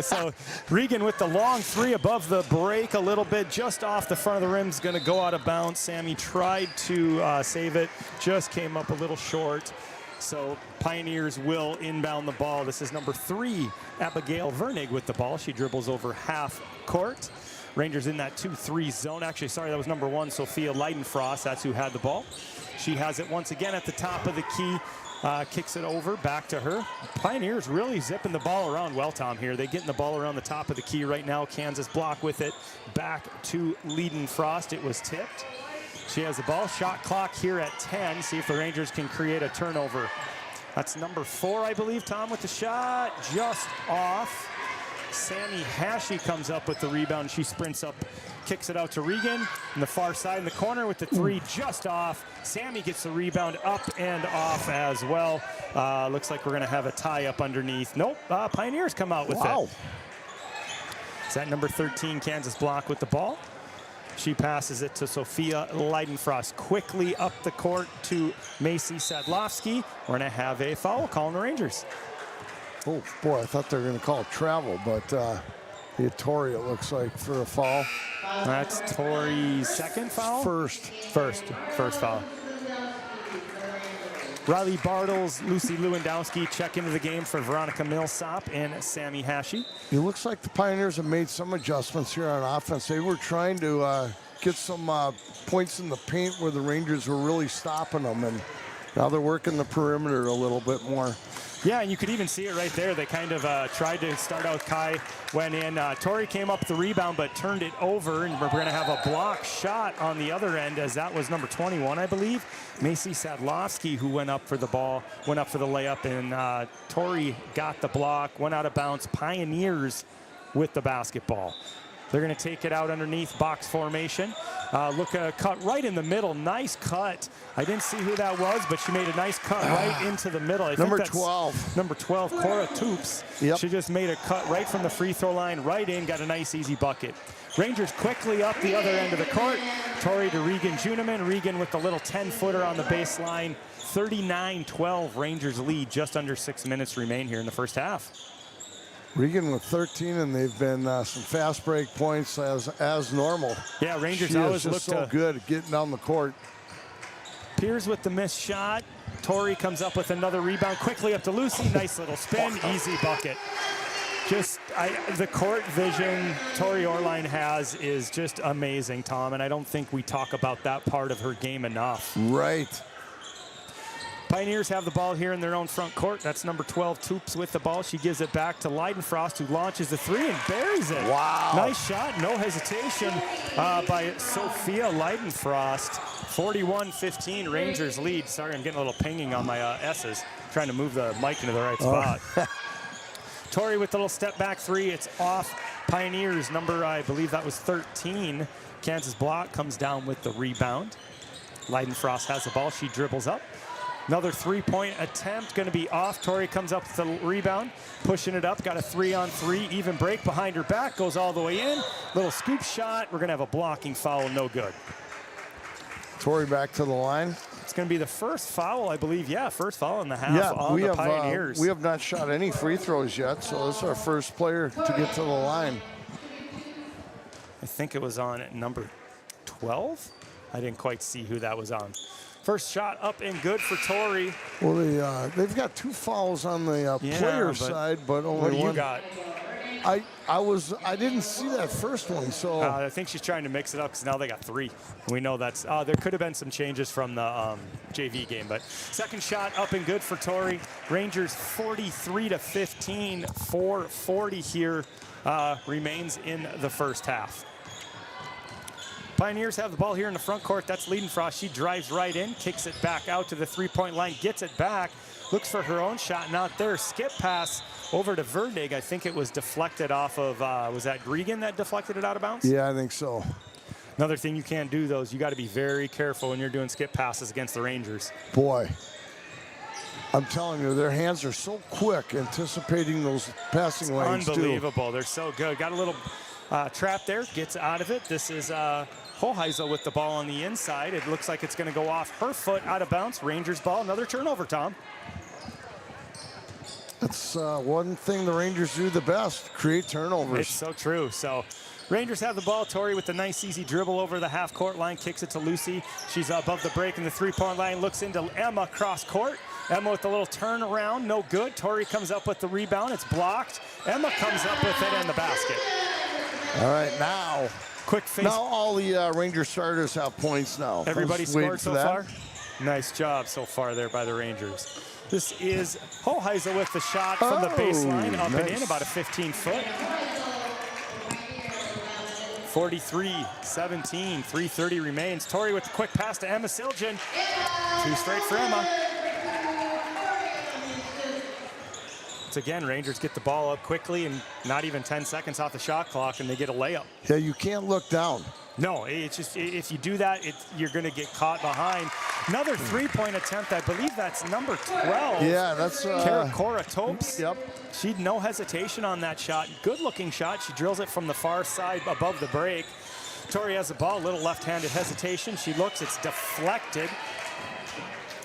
So Regan with the long 3 above the break a little bit, just off the front of the rim, is going to go out of bounds. Sammy tried to save it, just came up a little short. So Pioneers will inbound the ball. This is number 3, Abigail Vernig with the ball. She dribbles over half court. Rangers in that 2-3 zone. Actually, sorry, that was number 1, Sophia Leidenfrost. That's who had the ball. She has it once again at the top of the key. Kicks it over, back to her. Pioneers really zipping the ball around well, Tom, here. They're getting the ball around the top of the key right now. Kansas block with it. Back to Leidenfrost. It was tipped. She has the ball. Shot clock here at 10. See if the Rangers can create a turnover. That's number 4, I believe, Tom, with the shot. Just off. Sammy Hashi comes up with the rebound. She sprints up, kicks it out to Regan in the far side in the corner with the three just off. Sammy gets the rebound up and off as well. Looks like we're going to have a tie up underneath. Nope, Pioneers come out with it. Is that number 13, Kansas Block with the ball? She passes it to Sophia Leidenfrost. Quickly up the court to Macy Sadlowski. We're going to have a foul call on the Rangers. Oh, boy, I thought they were going to call it travel, but the Tori, it looks like, for a foul. That's Tori's second foul? First foul. Riley Bartles, Lucy Lewandowski check into the game for Veronica Millsop and Sammy Hashi. It looks like the Pioneers have made some adjustments here on offense. They were trying to get some points in the paint where the Rangers were really stopping them, and now they're working the perimeter a little bit more. Yeah, and you could even see it right there. They kind of tried to start out. Kai went in. Tori came up the rebound, but turned it over, and we're going to have a block shot on the other end, as that was number 21, I believe. Macy Sadlowski, who went up for the ball, went up for the layup, and Tori got the block, went out of bounds. Pioneers with the basketball. They're going to take it out underneath box formation. Cut right in the middle. Nice cut. I didn't see who that was, but she made a nice cut right into the middle. I number think that's 12. Number 12, Cora Toops. Yep. She just made a cut right from the free throw line, right in, got a nice easy bucket. Rangers quickly up the other end of the court. Tori to Regan Juniman. Regan with the little 10-footer on the baseline. 39-12, Rangers lead. Just under 6 minutes remain here in the first half. Regan with 13, and they've been some fast break points as normal. Yeah, Rangers she always is look so good at getting down the court. PIERZ with the missed shot. Tori comes up with another rebound. Quickly up to Lucy. Nice little spin. Easy bucket. The court vision Tori Orline has is just amazing, Tom, and I don't think we talk about that part of her game enough. Right. Pioneers have the ball here in their own front court. That's number 12, Toops with the ball. She gives it back to Leidenfrost, who launches the three and buries it. Wow. Nice shot, no hesitation by Sophia Leidenfrost. 41-15, Rangers lead. Sorry, I'm getting a little pinging on my S's. Trying to move the mic into the right spot. Tori with the little step back three. It's off. Pioneers, number, I believe that was 13. Kansas Block comes down with the rebound. Leidenfrost has the ball. She dribbles up. Another three-point attempt, going to be off. Tori comes up with the rebound, pushing it up. Got a 3-on-3, even break behind her back, goes all the way in. Little scoop shot. We're going to have a blocking foul, no good. Tori back to the line. It's going to be the first foul, I believe. Yeah, first foul in the half on the Pioneers. We have not shot any free throws yet, so this is our first player to get to the line. I think it was on number 12. I didn't quite see who that was on. First shot up and good for Tori. Well, they've got two fouls on the player side, but only what do one. You got? I didn't see that first one, so I think she's trying to mix it up because now they got three. We know that's there could have been some changes from the JV game, but second shot up and good for Tori. Rangers 43-15, 4:40 here remains in the first half. Pioneers have the ball here in the front court. That's Leidenfrost. She drives right in, kicks it back out to the three-point line, gets it back, looks for her own shot, not there. Skip pass over to Verdig. I think it was deflected off of, was that Gregan that deflected it out of bounds? Yeah, I think so. Another thing you can't do, though, is you got to be very careful when you're doing skip passes against the Rangers. Boy, I'm telling you, their hands are so quick anticipating those passing lanes, unbelievable. Too. They're so good. Got a little trap there, gets out of it. This is Hoheisel with the ball on the inside. It looks like it's going to go off her foot, out of bounds. Rangers ball, another turnover, Tom. That's one thing the Rangers do the best, create turnovers. It's so true. So Rangers have the ball. Tori with the nice easy dribble over the half-court line, kicks it to Lucy. She's above the break in the three-point line, looks into Emma cross-court. Emma with the little turnaround, no good. Tori comes up with the rebound, it's blocked. Emma comes up with it and the basket. All right, now. Quick face. Now all the Ranger starters have points now. Everybody scored so far? Nice job so far there by the Rangers. This is Hoheisel with the shot from the baseline, up and in, about a 15-foot. 43-17, 3:30 remains. Tori with the quick pass to Emma Siljan. Two straight for Emma. Once again, Rangers get the ball up quickly and not even 10 seconds off the shot clock, and they get a layup. Yeah, you can't look down. No, it's just if you do that, you're going to get caught behind. Another three-point attempt. I believe that's number 12. Yeah, that's Cora Topes. Yep. She had no hesitation on that shot. Good-looking shot. She drills it from the far side above the break. Tori has the ball, a little left-handed hesitation. She looks, it's deflected.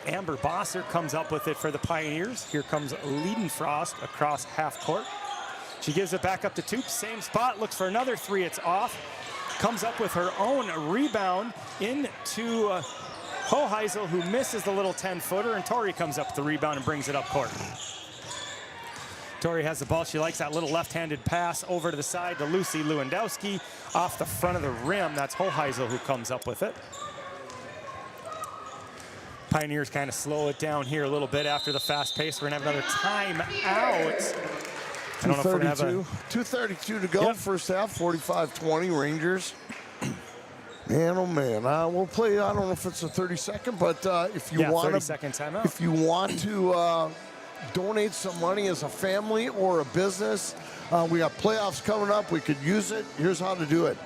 Amber Bosser comes up with it for the Pioneers. Here comes Liedenfrost across half court. She gives it back up to Toops, same spot, looks for another three, it's off. Comes up with her own rebound into Hoheisel, who misses the little 10-footer, and Tori comes up with the rebound and brings it up court. Tori has the ball. She likes that little left-handed pass over to the side to Lucy Lewandowski off the front of the rim. That's Hoheisel who comes up with it. Pioneers kind of slow it down here a little bit after the fast pace. We're going to have another timeout. I don't know if we're going to have a 2:32 to go, first half, 45-20 Rangers. Man, oh man, we'll play. I don't know if it's a 30-second, but if you want 30-second timeout. If you want to donate some money as a family or a business, we got playoffs coming up. We could use it. Here's how to do it.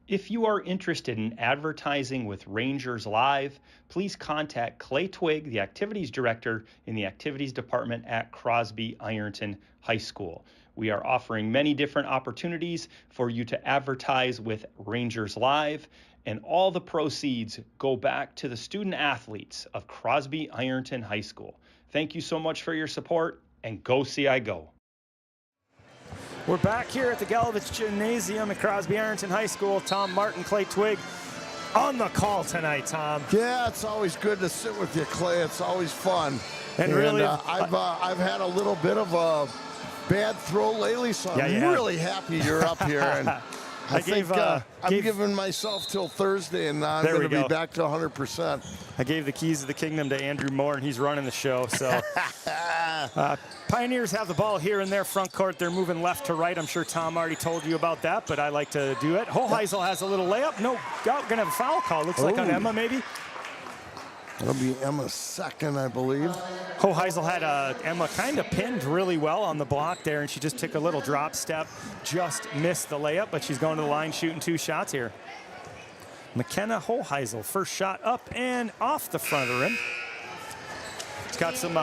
If you are interested in advertising with Rangers Live, please contact Clay Twigg, the activities director in the activities department at Crosby Ironton High School. We are offering many different opportunities for you to advertise with Rangers Live, and all the proceeds go back to the student athletes of Crosby Ironton High School. Thank you so much for your support, and go CI Go. We're back here at the Galovich Gymnasium at Crosby Ironton High School. Tom Martin, Clay Twigg on the call tonight, Tom. Yeah, it's always good to sit with you, Clay. It's always fun. And really, I've had a little bit of a bad throw lately, so I'm really happy you're up here. And I'm giving myself till Thursday, and I'm going to be back to 100%. I gave the keys of the kingdom to Andrew Moore, and he's running the show. So Pioneers have the ball here in their front court. They're moving left to right. I'm sure Tom already told you about that, but I like to do it. Hoheisel has a little layup. No, going to have a foul call. Looks like on Emma, maybe. It'll be Emma's second, I believe. Hoheisel had Emma kind of pinned really well on the block there, and she just took a little drop step, just missed the layup, but she's going to the line shooting 2 shots here. McKenna Hoheisel, first shot up and off the front of the rim. It's got some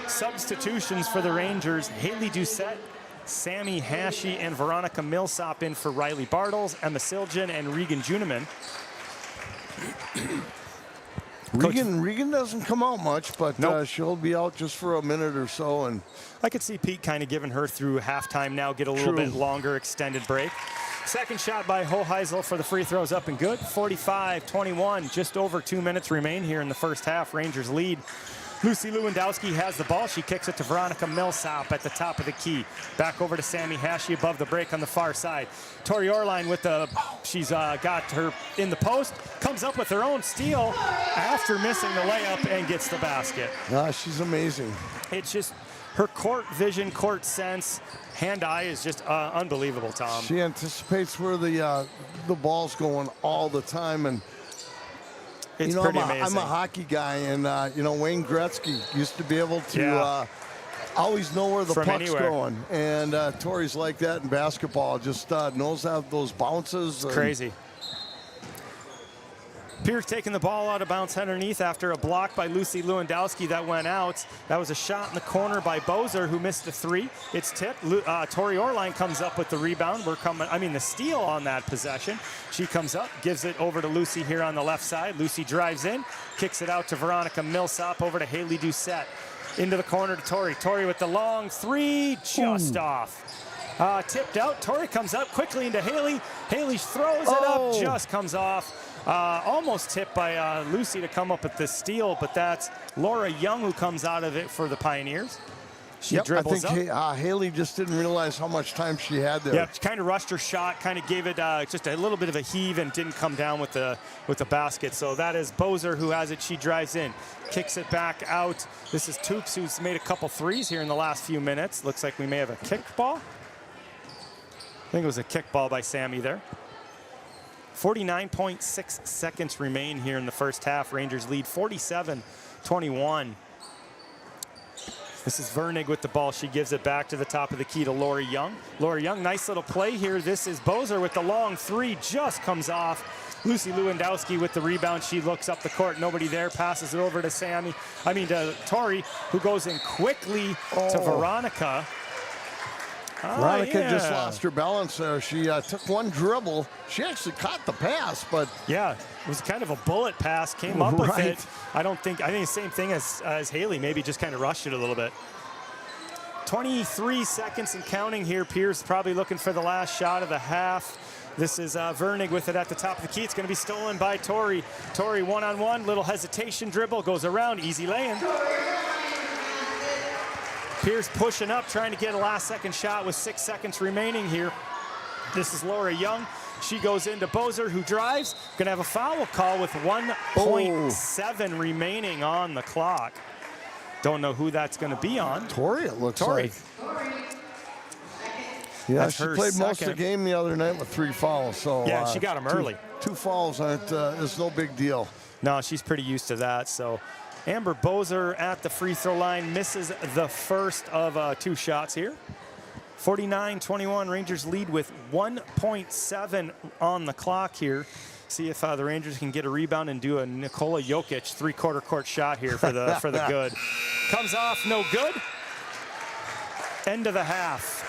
substitutions for the Rangers. Haley Doucette, Sammy Hashi, and Veronica Millsop in for Riley Bartles, Emma Siljan, and Regan Juniman. Regan doesn't come out much, but she'll be out just for a minute or so. And I could see Pete kind of giving her through halftime now, get a little bit longer extended break. Second shot by Hoheisel for the free throws up and good. 45-21, just over 2 minutes remain here in the first half. Rangers lead. Lucy Lewandowski has the ball. She kicks it to Veronica Millsop at the top of the key. Back over to Sammy Hashi above the break on the far side. Tori Orline with she's got her in the post. Comes up with her own steal after missing the layup and gets the basket. She's amazing. It's just her court vision, court sense, hand-eye is just unbelievable, Tom. She anticipates where the ball's going all the time, and it's pretty amazing. I'm a hockey guy, and Wayne Gretzky used to be able to always know where the puck's going, and Tori's like that in basketball. Just knows how those bounces. It's crazy. PIERZ taking the ball out of bounds underneath after a block by Lucy Lewandowski that went out. That was a shot in the corner by Bozer, who missed the 3. It's tipped. Tori Orline comes up with the rebound. The steal on that possession. She comes up, gives it over to Lucy here on the left side. Lucy drives in, kicks it out to Veronica Millsop, over to Haley Doucette. Into the corner to Tori. Tori with the long 3, just off. Tipped out. Tori comes up quickly into Haley. Haley throws it up, just comes off. Almost tipped by Lucy to come up with the steal, but that's Laura Young who comes out of it for the Pioneers. She dribbles up. I think Haley just didn't realize how much time she had there. Yeah, she kind of rushed her shot, kind of gave it just a little bit of a heave and didn't come down with the basket. So that is Bozer who has it. She drives in, kicks it back out. This is Toops, who's made a couple threes here in the last few minutes. Looks like we may have a kickball. I think it was a kickball by Sammy there. 49.6 seconds remain here in the first half. Rangers lead 47-21. This is Vernig with the ball. She gives it back to the top of the key to Lori Young. Lori Young, nice little play here. This is Bozer with the long three, just comes off. Lucy Lewandowski with the rebound. She looks up the court, nobody there, passes it over to Tori, who goes in quickly to Veronica. Veronica just lost her balance there. She took one dribble. She actually caught the pass, but yeah, it was kind of a bullet pass. Came up with it. I think the same thing as Haley. Maybe just kind of rushed it a little bit. 23 seconds and counting here. PIERZ probably looking for the last shot of the half. This is Vernig with it at the top of the key. It's going to be stolen by Tori. Tori one-on-one, little hesitation dribble, goes around, easy lay-in. PIERZ pushing up, trying to get a last-second shot with 6 seconds remaining here. This is Laura Young. She goes into Bozer, who drives. Going to have a foul call with 1.7 remaining on the clock. Don't know who that's going to be on. Tori, it looks like. Yeah, she played most of the game the other night with 3 fouls. So yeah, she got them early. 2 fouls is no big deal. No, she's pretty used to that. So Amber Bozer at the free throw line misses the first of 2 shots here. 49-21, Rangers lead with 1.7 on the clock here. See if the Rangers can get a rebound and do a Nikola Jokic 3-quarter court shot here for the good. Comes off, no good. End of the half.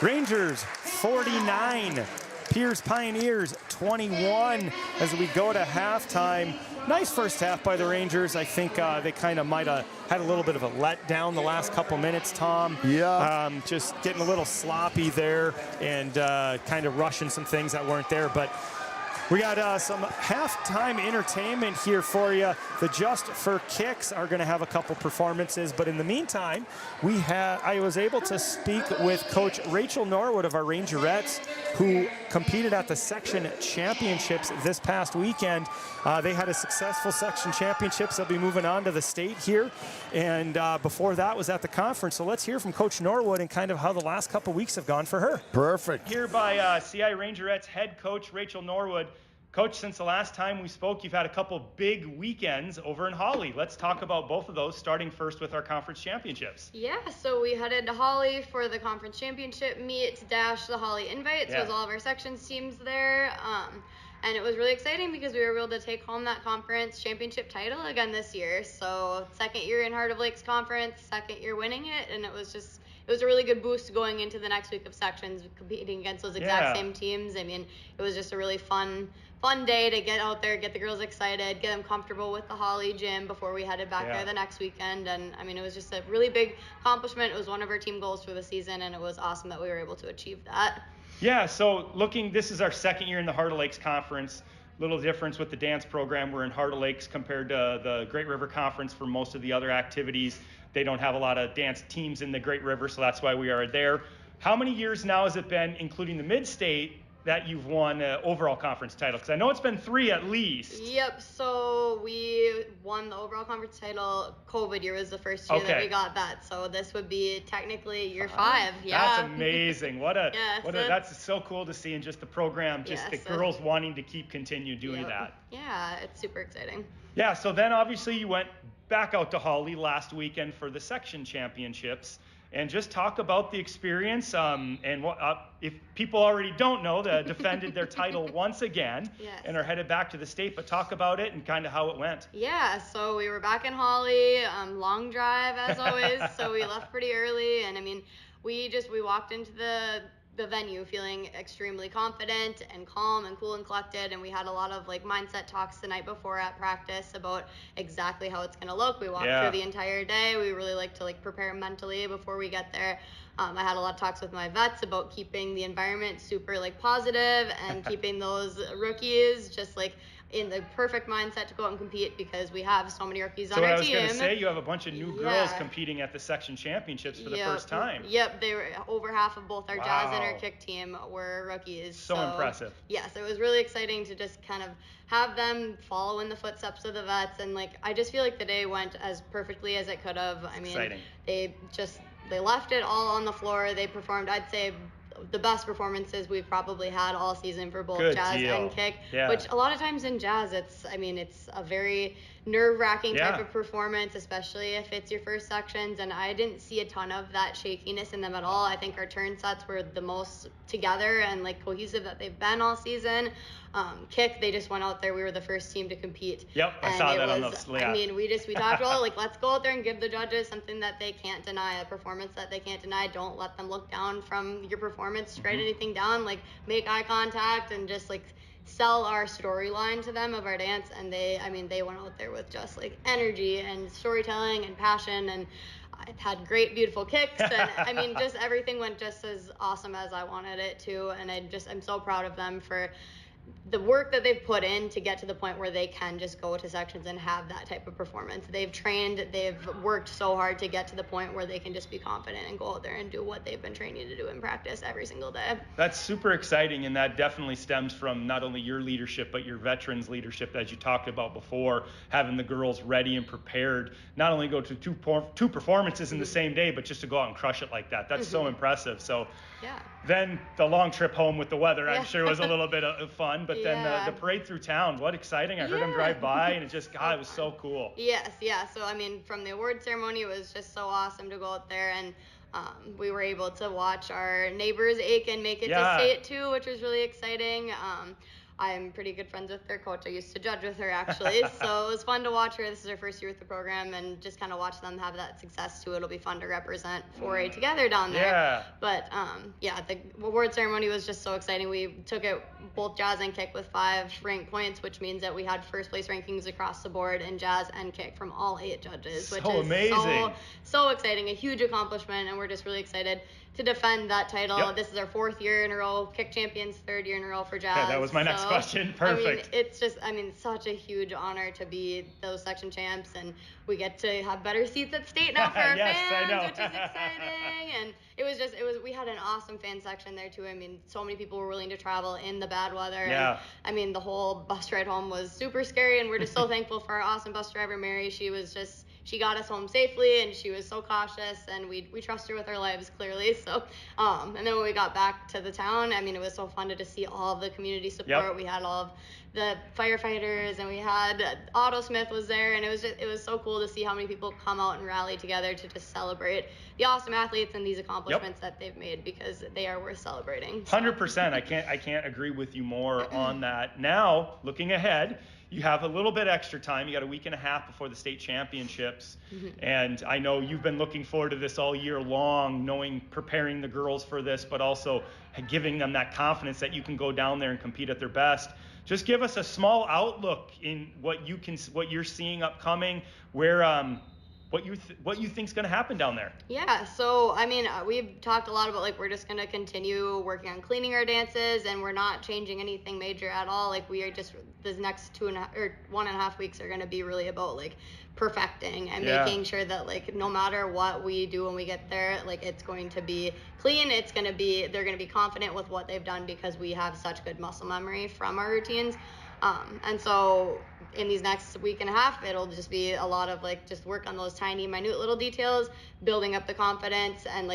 Rangers 49, PIERZ Pioneers 21 as we go to halftime. Nice first half by the Rangers. I think they kind of might have had a little bit of a letdown the last couple minutes, Tom. Yeah. Just getting a little sloppy there and kind of rushing some things that weren't there. But we got some halftime entertainment here for you. The Just for Kicks are going to have a couple performances, but in the meantime, I was able to speak with Coach Rachel Norwood of our Rangerettes, who competed at the section championships this past weekend. They had a successful section championships. They'll be moving on to the state here, and before that was at the conference. So let's hear from Coach Norwood and kind of how the last couple weeks have gone for her. Perfect. Here by CI Rangerettes head coach Rachel Norwood. Coach, since the last time we spoke, you've had a couple big weekends over in Holly. Let's talk about both of those, starting first with our conference championships. Yeah, so we headed to Holly for the conference championship meet to dash the Holly invite. So it was all of our sections teams there. And it was really exciting because we were able to take home that conference championship title again this year. So 2nd year in Heart of Lakes Conference, 2nd year winning it, and it was a really good boost going into the next week of sections, competing against those exact same teams. I mean, it was just a really fun day to get out there, get the girls excited, get them comfortable with the Holly gym before we headed back there the next weekend. And I mean, it was just a really big accomplishment. It was one of our team goals for the season, and it was awesome that we were able to achieve that. Yeah, so this is our 2nd year in the Heart of Lakes Conference. Little difference with the dance program. We're in Heart of Lakes compared to the Great River Conference for most of the other activities. They don't have a lot of dance teams in the Great River, so that's why we are there. How many years now has it been, including the Mid-State, that you've won an overall conference title? Because I know it's been 3 at least. Yep, so we won the overall conference title. COVID year was the first year that we got that. So this would be technically year 5. Yeah. That's amazing. That's so cool to see in just the program, the girls wanting to continue doing that. Yeah, it's super exciting. Yeah, so then obviously you went back out to Holly last weekend for the section championships. And just talk about the experience. And what, if people already don't know, they defended their title once again and are headed back to the state. But talk about it and kind of how it went. Yeah, so we were back in Holly, long drive as always. So we left pretty early. And I mean, we walked into the venue feeling extremely confident and calm and cool and collected, and we had a lot of mindset talks the night before at practice about exactly how it's going to look. We walked through the entire day. We really like to prepare mentally before we get there. I had a lot of talks with my vets about keeping the environment super positive and keeping those rookies just in the perfect mindset to go out and compete, because we have so many rookies on our team. So I was going to say, you have a bunch of new girls competing at the section championships for the first time. Yep, they were over half of both our jazz and our kick team were rookies. So impressive. Yes, it was really exciting to just kind of have them follow in the footsteps of the vets, and I just feel like the day went as perfectly as it could have. I mean, exciting. They left it all on the floor. They performed, I'd say, the best performances we've probably had all season for both jazz and kick, which a lot of times in jazz, it's a very nerve-wracking type of performance, especially if it's your first sections, and I didn't see a ton of that shakiness in them at all. I think our turn sets were the most together and like cohesive that they've been all season. Kick, they just went out there. We were the first team to compete. Yep, I saw that on the I mean, we talked about like, let's go out there and give the judges something that they can't deny, a performance that they can't deny. Don't let them look down from your performance, write anything down, like make eye contact and just like sell our storyline to them of our dance. And they went out there with just like energy and storytelling and passion, and I've had great, beautiful kicks, and I mean, just everything went just as awesome as I wanted it to, and I'm so proud of them for the work that they've put in to get to the point where they can just go to sections and have that type of performance. They've trained, they've worked so hard to get to the point where they can just be confident and go out there and do what they've been training to do in practice every single day. That's super exciting, and that definitely stems from not only your leadership, but your veterans' leadership, as you talked about before, having the girls ready and prepared, not only go to two performances in the same day, but just to go out and crush it like that. That's so impressive. So then the long trip home with the weather, I'm sure was a little bit of fun, but then the parade through town, what exciting. I heard them drive by, and it just, God, it was so cool. Yes, yeah. So, I mean, from the award ceremony, it was just so awesome to go out there, and we were able to watch our neighbors, Aiken, make it to state too, which was really exciting. I'm pretty good friends with their coach. I used to judge with her, actually. So it was fun to watch her. This is her first year with the program, and just kind of watch them have that success, too. It'll be fun to represent 4A together down there. Yeah. But, the award ceremony was just so exciting. We took it both jazz and kick with 5 ranked points, which means that we had first place rankings across the board in jazz and kick from all 8 judges, which is amazing. So exciting, a huge accomplishment, and we're just really excited to defend that title. Yep. This is our 4th year in a row, kick champions, 3rd year in a row for jazz. Yeah, that was my next question. Perfect. I mean, it's just, such a huge honor to be those section champs, and we get to have better seats at state now for our Yes, fans, I know. which is exciting. And we had an awesome fan section there too. I mean, so many people were willing to travel in the bad weather. Yeah. And, I mean, the whole bus ride home was super scary, and we're just so thankful for our awesome bus driver, Mary. She got us home safely, and she was so cautious, and we trust her with our lives, clearly. So, and then when we got back to the town, I mean, it was so fun to just see all of the community support. Yep. We had all of the firefighters, and we had Otto Smith was there, and it was so cool to see how many people come out and rally together to just celebrate the awesome athletes and these accomplishments that they've made, because they are worth celebrating. So. 100%. I can't agree with you more on that. Now, looking ahead, you have a little bit extra time. You got a week and a half before the state championships. And I know you've been looking forward to this all year long, preparing the girls for this, but also giving them that confidence that you can go down there and compete at their best. Just give us a small outlook in what you're seeing upcoming, where what you think's going to happen down there. Yeah, so I mean, we've talked a lot about we're just going to continue working on cleaning our dances, and we're not changing anything major at all. We are just, this next 1.5 weeks are going to be really about perfecting and making sure that no matter what we do when we get there, it's going to be clean. They're going to be confident with what they've done, because we have such good muscle memory from our routines. And so in these next week and a half, it'll just be a lot of just work on those tiny, minute little details, building up the confidence, and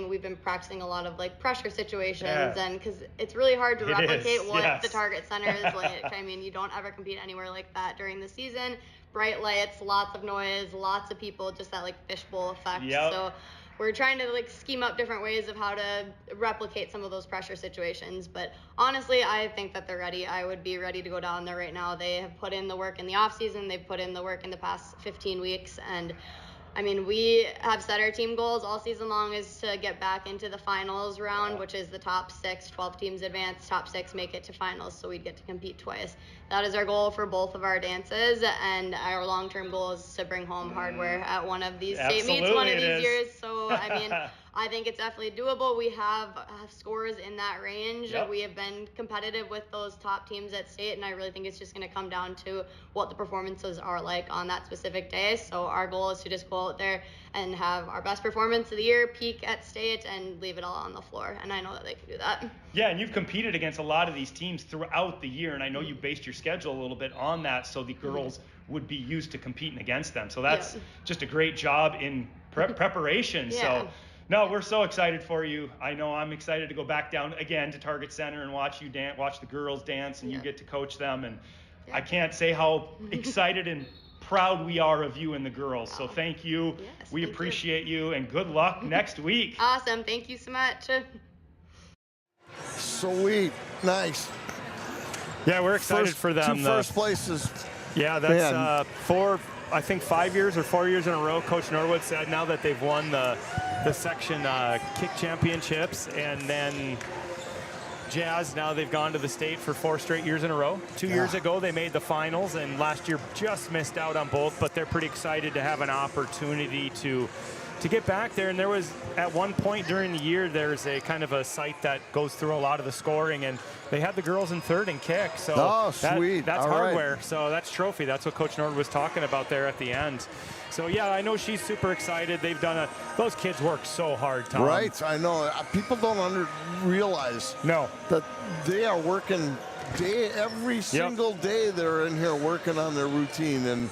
we've been practicing a lot of pressure situations, and because it's really hard to replicate what the target center is like. I mean, you don't ever compete anywhere like that during the season. Bright lights, lots of noise, lots of people, just that fishbowl effect. Yep. So we're trying to scheme up different ways of how to replicate some of those pressure situations. But honestly, I think that they're ready. I would be ready to go down there right now. They have put in the work in the off season. They've put in the work in the past 15 weeks. And I mean, we have set our team goals all season long is to get back into the finals round, which is the top 6, 12 teams advance, top 6 make it to finals, so we'd get to compete twice. That is our goal for both of our dances, and our long-term goal is to bring home hardware at one of these state meets one of these years. So, I mean, I think it's definitely doable. We have scores in that range. Yep. We have been competitive with those top teams at state, and I really think it's just going to come down to what the performances are like on that specific day. So our goal is to just go out there and have our best performance of the year, peak at state, and leave it all on the floor. And I know that they can do that. Yeah, and you've competed against a lot of these teams throughout the year, and I know you based your schedule a little bit on that, so the girls would be used to competing against them. So that's just a great job in preparation. So. No, we're so excited for you. I know I'm excited to go back down again to Target Center and watch you watch the girls dance, and you get to coach them. And I can't say how excited and proud we are of you and the girls. So thank you. Yes, we appreciate you, and good luck next week. Awesome. Thank you so much. Sweet. Nice. Yeah, we're excited for them. Two first places. Yeah, that's 5 years or 4 years in a row. Coach Norwood said now that they've won the section kick championships, and then Jazz, now they've gone to the state for 4 straight years in a row. 2 years ago, they made the finals, and last year just missed out on both, but they're pretty excited to have an opportunity to get back there. And there was, at one point during the year, there's a kind of a site that goes through a lot of the scoring, and they had the girls in third and kick. So sweet. That's all hardware. Right. So that's trophy. That's what Coach Nord was talking about there at the end. So yeah, I know she's super excited. They've done those kids work so hard, Tom. Right, I know. People don't realize that they are working every single day. They're in here working on their routine, and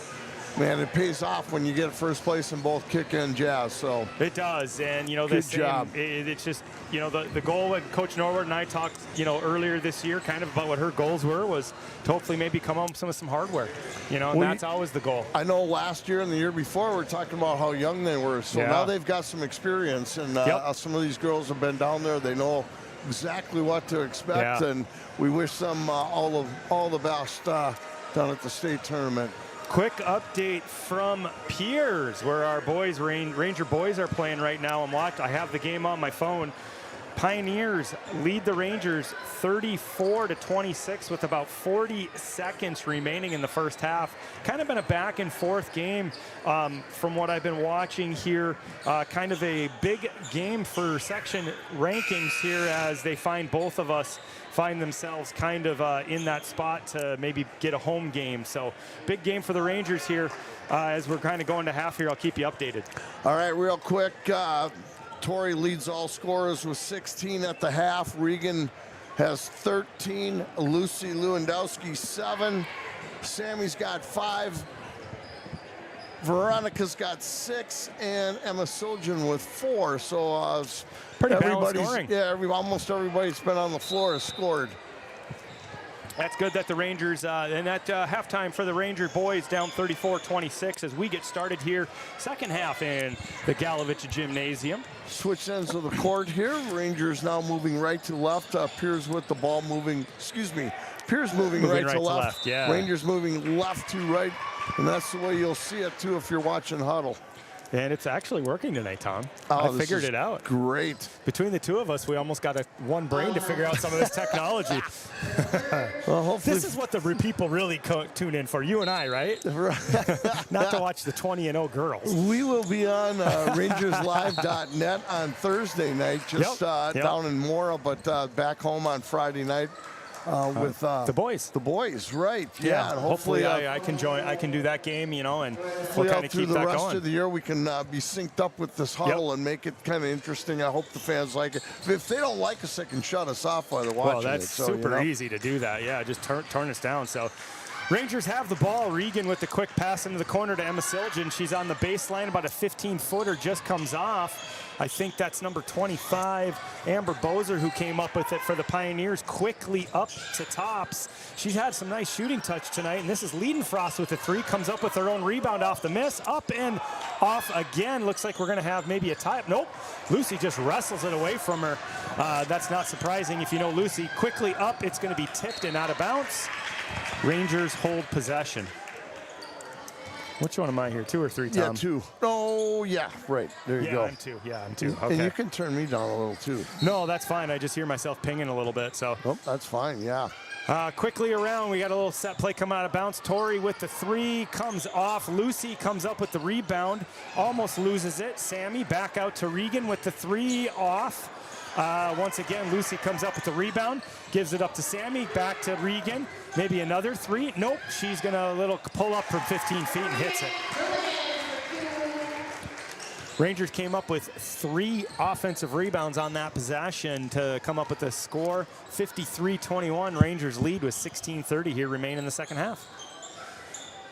man, it pays off when you get first place in both kick and jazz. So it does, and good job. It's just the goal. And Coach Norwood and I talked earlier this year, kind of about what her goals was to hopefully maybe come home with some hardware. And that's always the goal. I know last year and the year before we were talking about how young they were. So now they've got some experience, and some of these girls have been down there. They know exactly what to expect, and we wish them all the best down at the state tournament. Quick update from PIERZ, where our boys, Ranger boys, are playing right now. I have the game on my phone. Pioneers lead the Rangers 34-26 with about 40 seconds remaining in the first half. Kind of been a back and forth game from what I've been watching here. Kind of a big game for section rankings here, as they find themselves kind of in that spot to maybe get a home game. So big game for the Rangers here. As we're kind of going to half here, I'll keep you updated. All right, real quick. Tori leads all scorers with 16 at the half. Regan has 13. Lucy Lewandowski 7. Sammy's got 5. Veronica's got 6, and Emma Siljan with 4. So pretty balanced scoring. Yeah, almost everybody that's been on the floor has scored. That's good that the Rangers, and at halftime for the Ranger boys, down 34-26 as we get started here. Second half in the Galovich Gymnasium. Switch ends of the court here. Rangers now moving right to left. PIERZ with the ball moving, PIERZ moving right to left. Yeah. Rangers moving left to right. And that's the way you'll see it, too, if you're watching Huddle. And it's actually working tonight, Tom. I figured it out. Great. Between the two of us, we almost got one brain to figure out some of this technology. Well, hopefully. This is what the people really tune in for, you and I, right? Not to watch the 20-0 girls. We will be on rangerslive.net on Thursday night, just down in Mora, but back home on Friday night. With the boys. The boys, right. Yeah. And hopefully I can join. I can do that game, and we'll kind of keep that going. Through the rest of the year, we can be synced up with this Huddle and make it kind of interesting. I hope the fans like it. If they don't like us, they can shut us off while they're watching it. Well, that's super easy to do that. Yeah, just turn us down. So Rangers have the ball. Regan with the quick pass into the corner to Emma Siljan. She's on the baseline, about a 15-footer, just comes off. I think that's number 25, Amber Bozer, who came up with it for the Pioneers, quickly up to tops. She's had some nice shooting touch tonight, and this is Liedenfrost with a 3, comes up with her own rebound off the miss, up and off again. Looks like we're going to have maybe a tie-up. Nope, Lucy just wrestles it away from her. That's not surprising if you know Lucy. Quickly up, it's going to be tipped and out of bounds. Rangers hold possession. Which one am I here, 2 or 3, Tom? Yeah, 2. Oh, yeah, right. There you go. I'm 2. Yeah, I'm 2. Okay. And you can turn me down a little, too. No, that's fine. I just hear myself pinging a little bit, so. Oh, that's fine, yeah. Quickly around, we got a little set play coming out of bounds. Tori with the 3 comes off. Lucy comes up with the rebound, almost loses it. Sammy back out to Regan with the 3 off. Once again, Lucy comes up with the rebound, gives it up to Sammy, back to Regan. Maybe another 3. Nope, she's going to pull up from 15 feet and hits it. Rangers came up with 3 offensive rebounds on that possession to come up with a score. 53-21, Rangers lead with 16:30 here remain in the second half.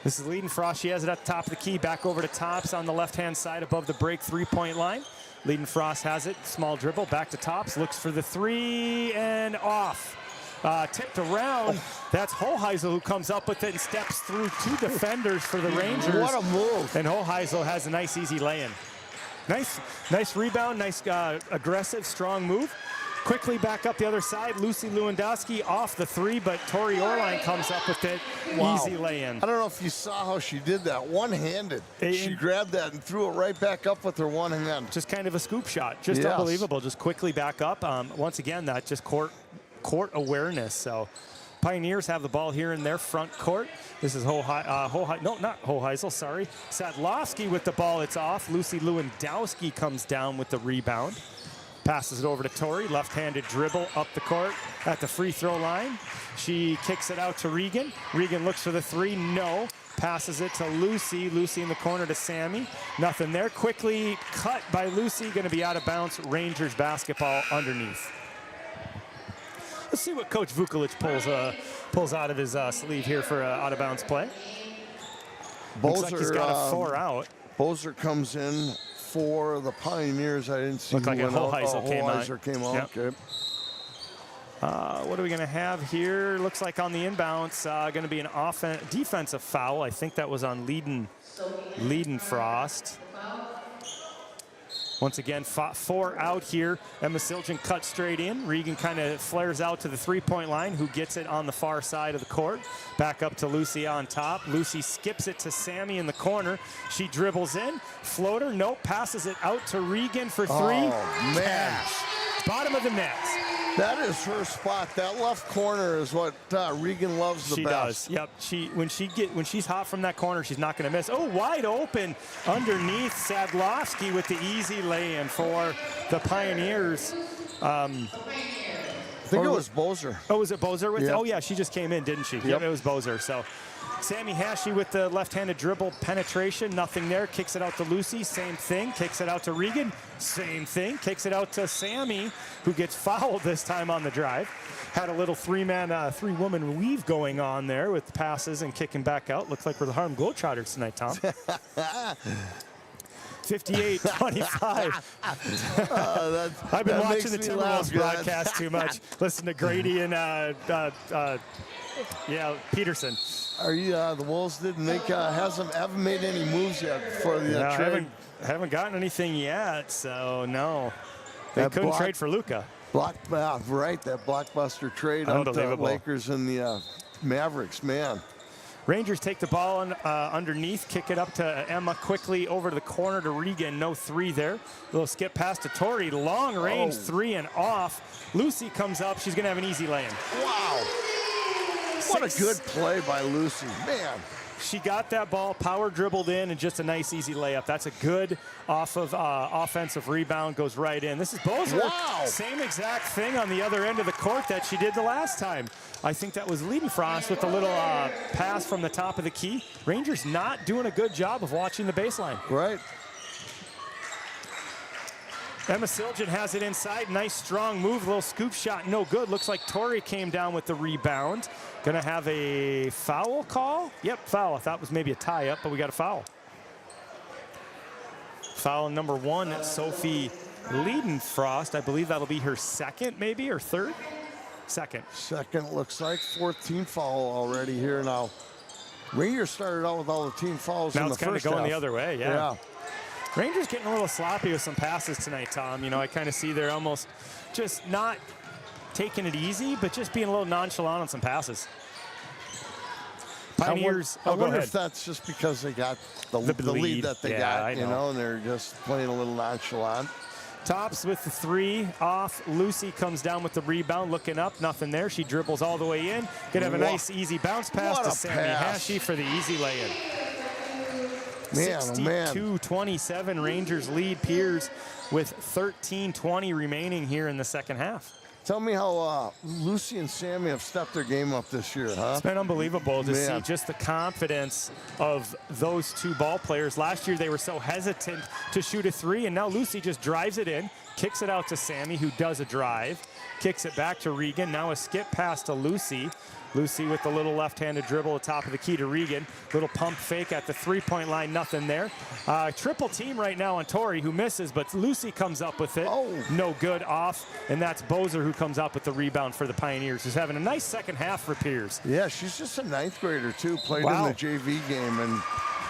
This is Liedenfrost. She has it at the top of the key, back over to Tops on the left-hand side above the break 3-point line. Liedenfrost has it, small dribble, back to Tops, looks for the 3 and off. tipped around. That's Hoheisel who comes up with it and steps through 2 defenders for the Rangers. What a move. And Hoheisel has a nice, easy lay-in. Nice rebound, nice aggressive, strong move. Quickly back up the other side. Lucy Lewandowski off the 3, but Tori Orline comes up with it. Wow. Easy lay-in. I don't know if you saw how she did that, one-handed. She grabbed that and threw it right back up with her one hand. Just kind of a scoop shot. Just unbelievable. Just quickly back up. Once again, that just court awareness. So Pioneers have the ball here in their front court. This is Hoheisel, sorry. Sadlowski with the ball, it's off. Lucy Lewandowski comes down with the rebound. Passes it over to Tori, left-handed dribble up the court at the free throw line. She kicks it out to Regan. Regan looks for the 3, no. Passes it to Lucy. Lucy in the corner to Sammy. Nothing there. Quickly cut by Lucy, gonna be out of bounds. Rangers basketball underneath. Let's see what Coach Vukulic pulls out of his sleeve here for out of bounds play. Looks like he's got a 4 out. Bozer comes in for the Pioneers. I didn't see. Looked like a Hoheisel came out. Yep. Okay. What are we going to have here? Looks like on the inbounds, going to be an defensive foul. I think that was on Liedenfrost. Once again, 4 out here. Emma Siljan cuts straight in. Regan kind of flares out to the 3-point line, who gets it on the far side of the court. Back up to Lucy on top. Lucy skips it to Sammy in the corner. She dribbles in. Floater, nope. Passes it out to Regan for 3. Oh, man. Bottom of the net. That is her spot. That left corner is what Regan loves the best. She does. Yep. When she's hot from that corner, she's not going to miss. Oh, wide open underneath. Sadlowski with the easy lay-in for the Pioneers. I think it was Bozer. Oh, was it Bozer? Yep. Oh, yeah, she just came in, didn't she? Yep, it was Bozer. So Sammy Hashi with the left-handed dribble penetration. Nothing there. Kicks it out to Lucy. Same thing. Kicks it out to Regan. Same thing. Kicks it out to Sammy, who gets fouled this time on the drive. Had a little three-woman weave going on there with passes and kicking back out. Looks like we're the Harlem Globetrotters tonight, Tom. 58-25. I've been watching the Timberwolves broadcast too much. Listen to Grady and Peterson. Are you the Wolves didn't make haven't made any moves yet for the trade? Haven't gotten anything yet, so no. They couldn't trade for Luka. Right, that blockbuster trade out the Lakers and the Mavericks, man. Rangers take the ball underneath, kick it up to Emma quickly over to the corner to Regan. No 3 there. Little skip pass to Tori. Long range 3 and off. Lucy comes up. She's going to have an easy lay-in. Wow. What a good play by Lucy. Man. She got that ball, power dribbled in, and just a nice, easy layup. That's a good offensive rebound, goes right in. This is Bozer. Wow. Same exact thing on the other end of the court that she did the last time. I think that was Liedenfrost with a little pass from the top of the key. Rangers not doing a good job of watching the baseline. Right. Emma Siljan has it inside. Nice, strong move. A little scoop shot. No good. Looks like Tori came down with the rebound. Going to have a foul call? Yep, foul. I thought it was maybe a tie-up, but we got a foul. Foul number 1, Sophie Liedenfrost. I believe that'll be her second, maybe, or third? Second. Second, looks like. 14th foul already here now. Rangers started out with all the team fouls in the first half. Now it's kind of going the other way, yeah. Rangers getting a little sloppy with some passes tonight, Tom. You know, I kind of see they're almost just not taking it easy, but just being a little nonchalant on some passes. Pioneers. I wonder if that's just because they got the lead that they got, you know, and they're just playing a little nonchalant. Tops with the 3 off. Lucy comes down with the rebound, looking up, nothing there. She dribbles all the way in. Gonna have a nice, easy bounce pass to Sammy Hashi for the easy lay-in. 62-27, Rangers lead PIERZ with 13:20 remaining here in the second half. Tell me how Lucy and Sammy have stepped their game up this year, huh? It's been unbelievable to see just the confidence of those 2 ball players. Last year they were so hesitant to shoot a 3, and now Lucy just drives it in, kicks it out to Sammy, who does a drive, kicks it back to Regan. Now a skip pass to Lucy. Lucy with the little left-handed dribble at the top of the key to Regan. Little pump fake at the three-point line, nothing there. Triple team right now on Tori, who misses, but Lucy comes up with it. Oh. No good, off. And that's Bozer who comes up with the rebound for the Pioneers, who's having a nice second half for PIERZ. Yeah, she's just a ninth grader, too. Played in the JV game. And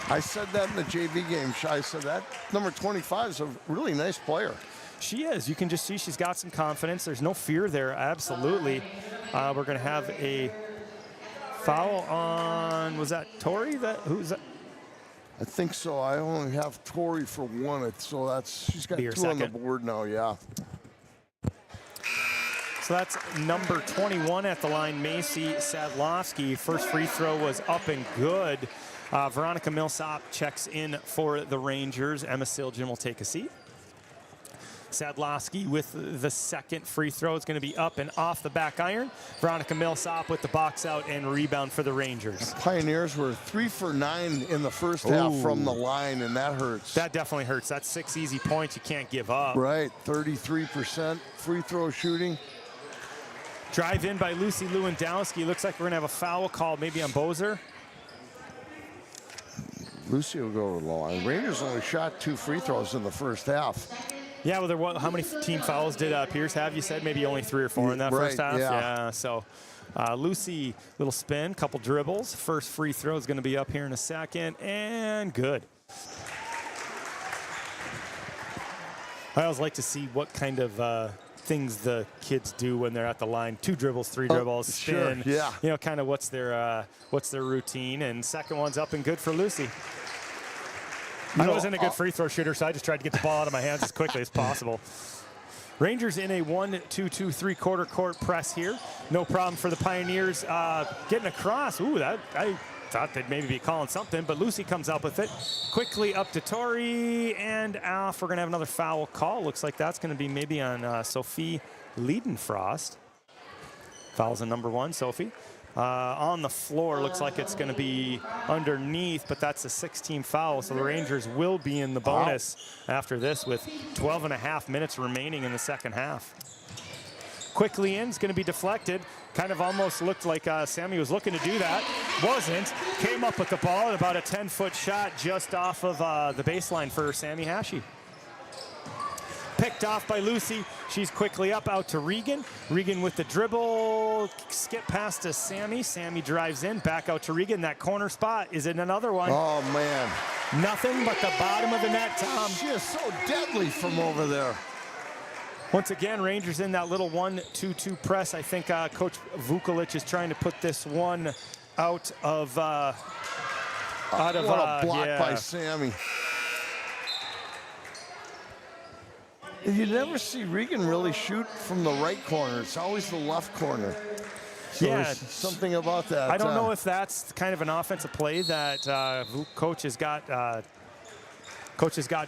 I said that in the JV game. I said that number 25 is a really nice player. She is. You can just see she's got some confidence. There's no fear there, absolutely. We're going to have a foul on, was that Tori? Who's that? I think so. I only have Tori for one, so she's got two on the board now, yeah. So that's number 21 at the line, Macy Sadlowski. First free throw was up and good. Veronica Millsop checks in for the Rangers. Emma Siljan will take a seat. Sadlowski with the second free throw is going to be up and off the back iron. Veronica Millsop with the box out and rebound for the Rangers. Pioneers were 3 for 9 in the first half from the line, and that hurts. That definitely hurts. That's 6 easy points you can't give up. Right, 33% free throw shooting. Drive in by Lucy Lewandowski. Looks like we're going to have a foul called maybe on Bozer. Lucy will go to the line. Rangers only shot 2 free throws in the first half. Yeah, well, how many team fouls did PIERZ have? You said maybe only 3 or 4 in that first half. Yeah. So Lucy, little spin, couple dribbles. First free throw is going to be up here in a second, and good. I always like to see what kind of things the kids do when they're at the line. 2 dribbles, 3 dribbles, spin. Sure, yeah. You know, kind of what's their routine. And second one's up and good for Lucy. I wasn't a good free throw shooter, so I just tried to get the ball out of my hands as quickly as possible. Rangers in a 1-2-2 3/4 court press here. No problem for the Pioneers getting across. Ooh, I thought they'd maybe be calling something, but Lucy comes up with it. Quickly up to Tori, and off. We're going to have another foul call. Looks like that's going to be maybe on Sophie Liedenfrost. Fouls on number 1, Sophie. On the floor, looks like it's going to be underneath, but that's a 16 foul, so the Rangers will be in the bonus after this with 12.5 minutes remaining in the second half. Quickly in, it's going to be deflected. Kind of almost looked like Sammy was looking to do that. Wasn't. Came up with the ball at about a 10-foot shot just off of the baseline for Sammy Hashi. Picked off by Lucy. She's quickly up out to Regan. Regan with the dribble. Skip past to Sammy. Sammy drives in. Back out to Regan. That corner spot. Is it another one? Oh, man. Nothing but the bottom of the net, Tom. She is so deadly from over there. Once again, Rangers in that little 1-2-2 press. I think Coach Vukovic is trying to put this one out of what a block by Sammy. You never see Regan really shoot from the right corner. It's always the left corner. So yeah, something about that. I don't know if that's kind of an offensive play that coach has got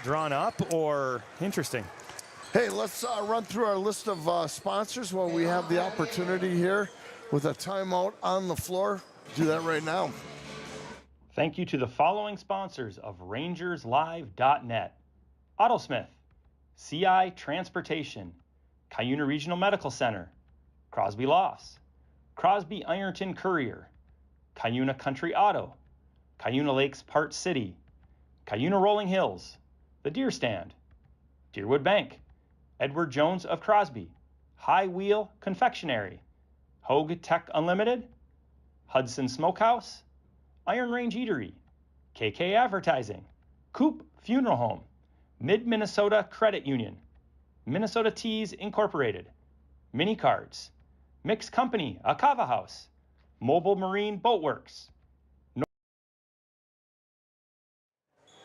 drawn up, or interesting. Hey, let's run through our list of sponsors while we have the opportunity here with a timeout on the floor. Do that right now. Thank you to the following sponsors of RangersLive.net: Autosmith, CI Transportation, Cuyuna Regional Medical Center, Crosby Lofts, Crosby Ironton Courier, Cuyuna Country Auto, Cuyuna Lakes Part City, Cuyuna Rolling Hills, The Deer Stand, Deerwood Bank, Edward Jones of Crosby, High Wheel Confectionery, Hogue Tech Unlimited, Hudson Smokehouse, Iron Range Eatery, KK Advertising, Coop Funeral Home, Mid-Minnesota Credit Union, Minnesota Teas Incorporated, Mini Cards, Mixed Company, Akava House, Mobile Marine Boatworks.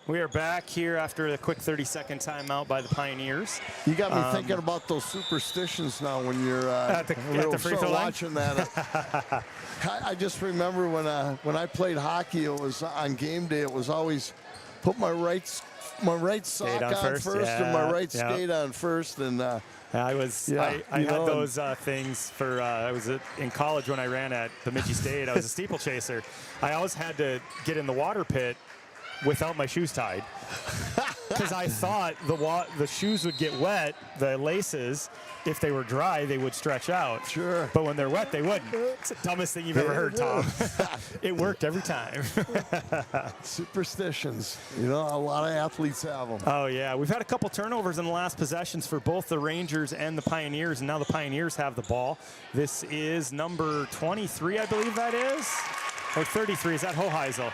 We are back here after the quick 30-second timeout by the Pioneers. You got me thinking about those superstitions now when you're at the free throw line? Watching that. I just remember when I played hockey, it was on game day. It was always put my right sock on first and my right skate on first. And I had those things for, I was in college when I ran at Bemidji State. I was a steeplechaser. I always had to get in the water pit without my shoes tied. because I thought the shoes would get wet, the laces. If they were dry, they would stretch out. Sure. But when they're wet, they wouldn't. It's the dumbest thing you've ever heard, Tom. It worked every time. Superstitions. You know, a lot of athletes have them. Oh, yeah. We've had a couple turnovers in the last possessions for both the Rangers and the Pioneers, and now the Pioneers have the ball. This is number 23, I believe that is. Or 33. Is that Hoheisel?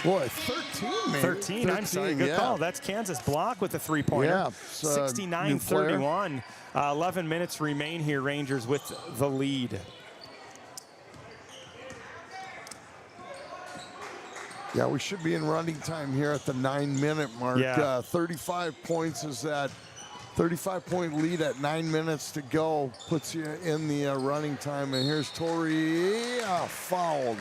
Boy, 13, maybe. 13, I'm sorry. Good call. That's Kansas block with the three-pointer. Yeah. 69-31. 11 minutes remain here, Rangers with the lead. Yeah, we should be in running time here at the 9-minute mark. Yeah. 35 points is that 35-point lead at 9 minutes to go. Puts you in the running time. And here's Tori fouled.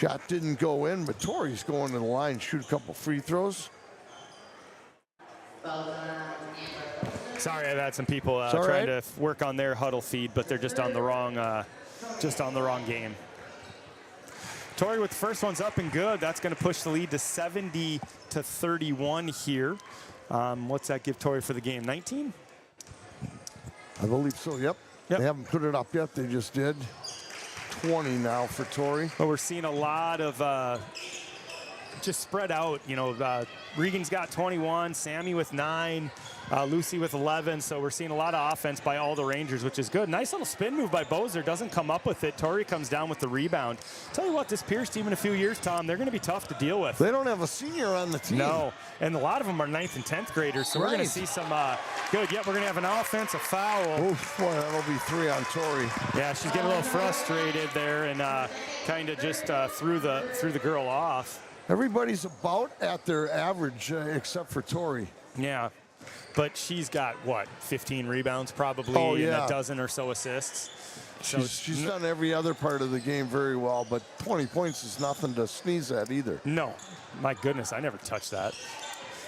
Shot didn't go in, but Tori's going to the line, shoot a couple free throws. Sorry, I've had some people trying to work on their huddle feed, but they're just on the wrong game. Tori with the first one's up and good. That's going to push the lead to 70-31 here. What's that give Tori for the game? 19? I believe so. Yep. They haven't put it up yet. They just did. 20 now for Tori. But we're seeing a lot of just spread out. You know, Regan's got 21, Sammy with 9, Lucy with 11. So we're seeing a lot of offense by all the Rangers, which is good. Nice little spin move by Bozer. Doesn't come up with it. Tori comes down with the rebound. Tell you what, this PIERZ team in a few years, Tom, they're going to be tough to deal with. They don't have a senior on the team. No, and a lot of them are 9th and 10th graders. So we're going to see some good. Yep, we're going to have an offensive foul. Oof, boy, that'll be 3 on Tori. Yeah, she's getting a little frustrated there and kind of just threw the girl off. Everybody's about at their average except for Tori. Yeah, but she's got, what, 15 rebounds probably and a dozen or so assists. So she's done every other part of the game very well, but 20 points is nothing to sneeze at either. No, my goodness, I never touched that.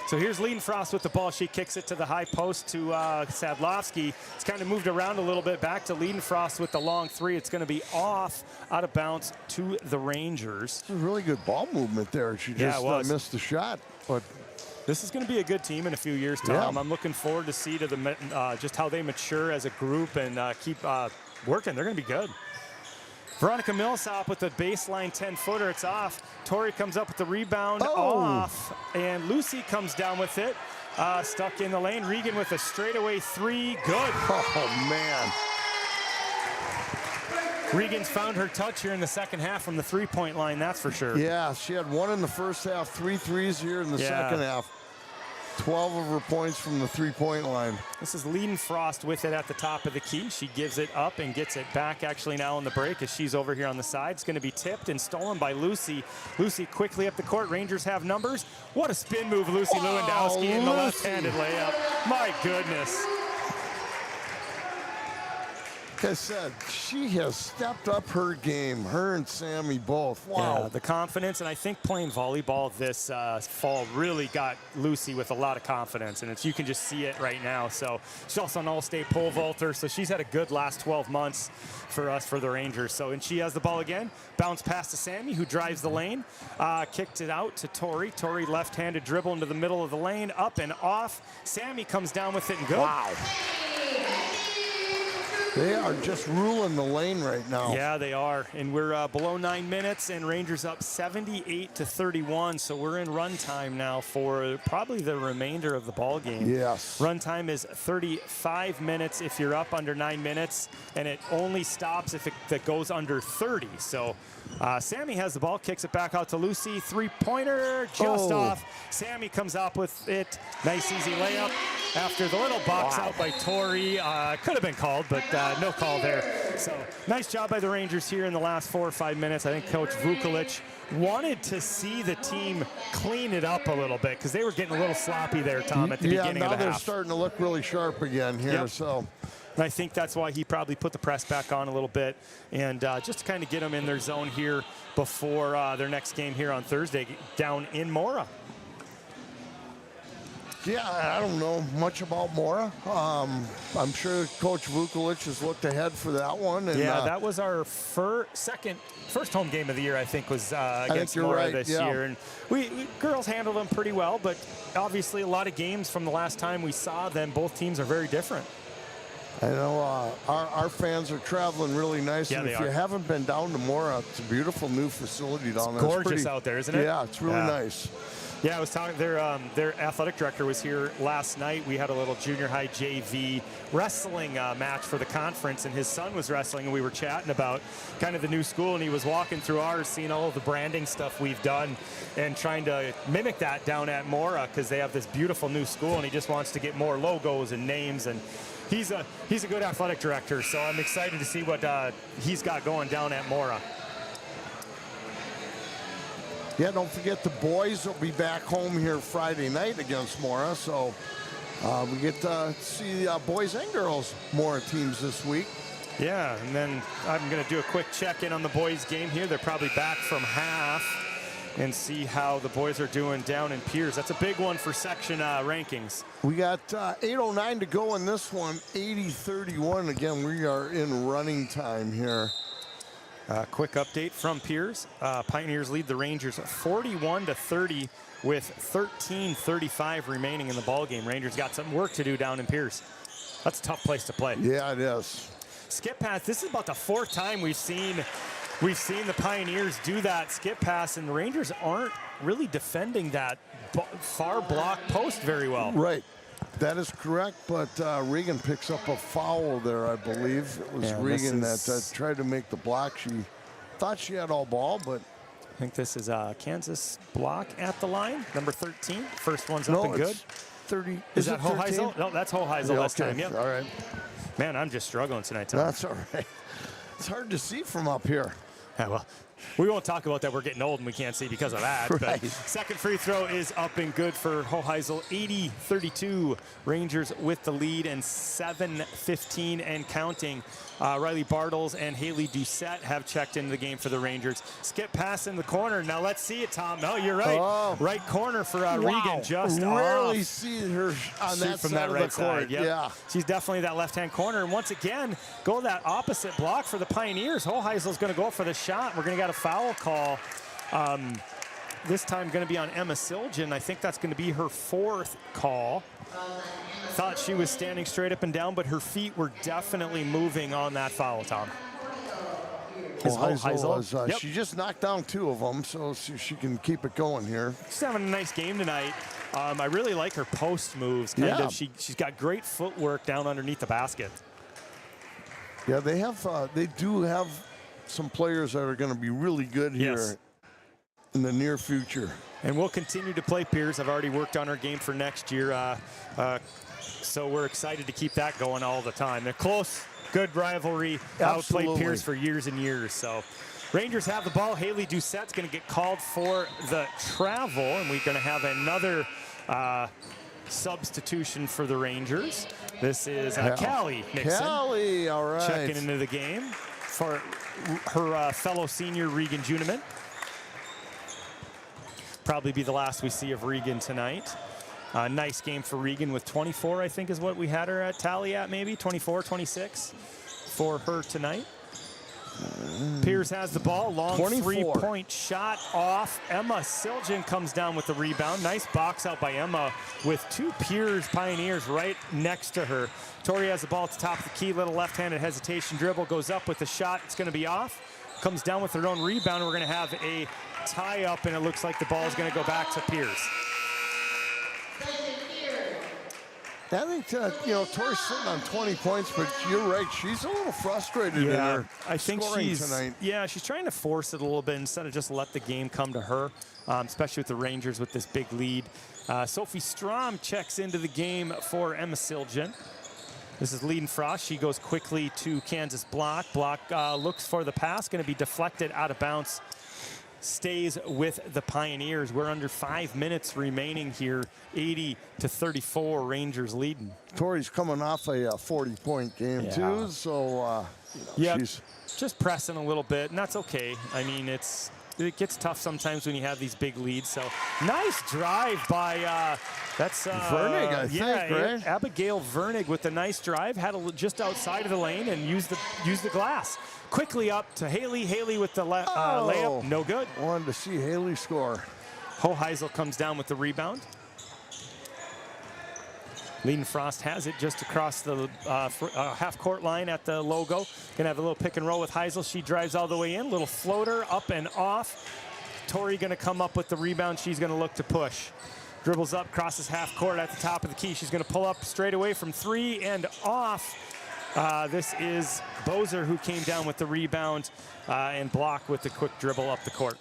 So here's Liedenfrost with the ball. She kicks it to the high post to Sadlovsky. It's kind of moved around a little bit. Back to Liedenfrost with the long three. It's going to be off, out of bounds to the Rangers. This is really good ball movement there. She just missed the shot. But this is going to be a good team in a few years, Tom. Yeah. I'm looking forward to see just how they mature as a group and keep working. They're going to be good. Veronica Millsop with the baseline 10-footer. It's off. Tori comes up with the rebound off. And Lucy comes down with it. Stuck in the lane. Regan with a straightaway 3. Good. Oh, man. Regan's found her touch here in the second half from the three-point line, that's for sure. Yeah, she had 1 in the first half, 3 threes here in the second half. 12 of her points from the three-point line. This is Liedenfrost with it at the top of the key. She gives it up and gets it back actually now on the break as she's over here on the side. It's going to be tipped and stolen by Lucy. Lucy quickly up the court. Rangers have numbers. What a spin move, Lucy Lewandowski in the left-handed layup. My goodness. Like I said, she has stepped up her game, her and Sammy both. Wow. Yeah, the confidence, and I think playing volleyball this fall really got Lucy with a lot of confidence, and you can just see it right now. So she's also an all-state pole vaulter, so she's had a good last 12 months for us, for the Rangers. So, and she has the ball again. Bounce pass to Sammy, who drives the lane. Kicked it out to Tori. Tori left-handed dribble into the middle of the lane, up and off. Sammy comes down with it and good. Wow. They are just ruling the lane right now. Yeah, they are. And we're below 9 minutes, and Rangers up 78-31. So we're in run time now for probably the remainder of the ball game. Yes. Run time is 35 minutes if you're up under 9 minutes, and it only stops if it goes under 30. So Sammy has the ball, kicks it back out to Lucy. Three-pointer just off. Sammy comes up with it. Nice, easy layup after the little box out by Tori. Could have been called, but no call there. So nice job by the Rangers here in the last 4 or 5 minutes. I think Coach Vukovic wanted to see the team clean it up a little bit because they were getting a little sloppy there, Tom, at the beginning of the half. Yeah, now they're starting to look really sharp again here. So. And I think that's why he probably put the press back on a little bit and just to kind of get them in their zone here before their next game here on Thursday down in Mora. Yeah, I don't know much about Mora. I'm sure Coach Vukovic has looked ahead for that one. And, yeah, that was our first home game of the year, I think, was against Mora this year. And we girls handled them pretty well, but obviously a lot of games from the last time we saw them, both teams are very different. I know our fans are traveling really nice. Yeah, and they if are. you haven't been down to Mora, it's a beautiful new facility down there. Gorgeous out there, isn't it? Yeah, it's really nice. Yeah, I was talking. Their athletic director was here last night. We had a little junior high JV wrestling match for the conference, and his son was wrestling, and we were chatting about kind of the new school, and he was walking through ours, seeing all of the branding stuff we've done, and trying to mimic that down at Mora because they have this beautiful new school, and he just wants to get more logos and names, and he's a good athletic director, so I'm excited to see what he's got going down at Mora. Yeah, don't forget the boys will be back home here Friday night against Mora, so we get to see boys and girls Mora teams this week. Yeah, and then I'm going to do a quick check-in on the boys' game here. They're probably back from half and see how the boys are doing down in PIERZ. That's a big one for section rankings. We got 8:09 to go in this one, 80-31. Again, we are in running time here. Quick update from PIERZ. Pioneers lead the Rangers 41-30 with 13:35 remaining in the ball game. Rangers got some work to do down in PIERZ. That's a tough place to play. Yeah, it is. Skip pass. This is about the fourth time we've seen the Pioneers do that skip pass, and the Rangers aren't really defending that far block post very well. Right. That is correct, but Regan picks up a foul there, I believe. It was Regan that tried to make the block. She thought she had all ball, but... I think this is Kansas block at the line, number 13. First one's up and good. 30. Is that Hoheisel? No, that's Hoheisel this time, yep. All right. Man, I'm just struggling tonight, Tom. That's all right. It's hard to see from up here. Yeah, well, we won't talk about that. We're getting old and we can't see because of that. Right. But second free throw is up and good for Hoheisel. 80-32. Rangers with the lead and 7:15 and counting. Riley Bartles and Haley Doucette have checked into the game for the Rangers. Skip pass in the corner. Now let's see it, Tom. No, you're right. Oh. Right corner for Regan. Just rarely off. see her on that from side that of right the court. side. Yep. Yeah. She's definitely that left-hand corner. And once again, go that opposite block for the Pioneers. Hoheisel's going to go for the shot. We're going to get a foul call. This time going to be on Emma Siljan. I think that's going to be her fourth call. Thought she was standing straight up and down, but her feet were definitely moving on that foul, Tom. Hoheisel, Yep. she just knocked down 2 of them, so she can keep it going here. She's having a nice game tonight. I really like her post moves. She's got great footwork down underneath the basket. Yeah, they do have some players that are going to be really good here in the near future. And we'll continue to play PIERZ. I've already worked on our game for next year. So we're excited to keep that going all the time. They're close, good rivalry. I've played PIERZ for years and years. So Rangers have the ball. Haley Doucette's going to get called for the travel, and we're going to have another substitution for the Rangers. This is Callie Nixon. Callie, all right. Checking into the game for her fellow senior, Regan Juniman. Probably be the last we see of Regan tonight. Nice game for Regan with 24, I think is what we had her at tally at, maybe 24, 26 for her tonight. PIERZ has the ball, long 3-point shot off. Emma Siljan comes down with the rebound. Nice box out by Emma with 2 PIERZ Pioneers right next to her. Tori has the ball at the top of the key, little left-handed hesitation dribble, goes up with the shot, it's gonna be off. Comes down with her own rebound. We're gonna have a tie up, and it looks like the ball is going to go back to PIERZ. I think, Tori's sitting on 20 points, but you're right. She's a little frustrated in her scoring tonight. Yeah, she's trying to force it a little bit instead of just let the game come to her, especially with the Rangers with this big lead. Sophie Strom checks into the game for Emma Siljan. This is Leiden Frost. She goes quickly to Kansas block. Block looks for the pass, going to be deflected out of bounds. Stays with the Pioneers. We're under 5 minutes remaining here. 80-34, Rangers leading. Tori's coming off a 40-point game too, so she's just pressing a little bit, and that's okay. I mean, it's it gets tough sometimes when you have these big leads. So nice drive by that's Vernig, I think, right? Abigail Vernig with a nice drive, had just outside of the lane and used the glass. Quickly up to Haley. Haley with the layup, no good. Wanted to see Haley score. Hoheisel comes down with the rebound. Liedenfrost has it just across the half-court line at the logo. Gonna have a little pick and roll with Heisel. She drives all the way in. Little floater up and off. Tori gonna come up with the rebound. She's gonna look to push. Dribbles up, crosses half-court at the top of the key. She's gonna pull up straight away from 3 and off. This is Bozer who came down with the rebound and block with the quick dribble up the court.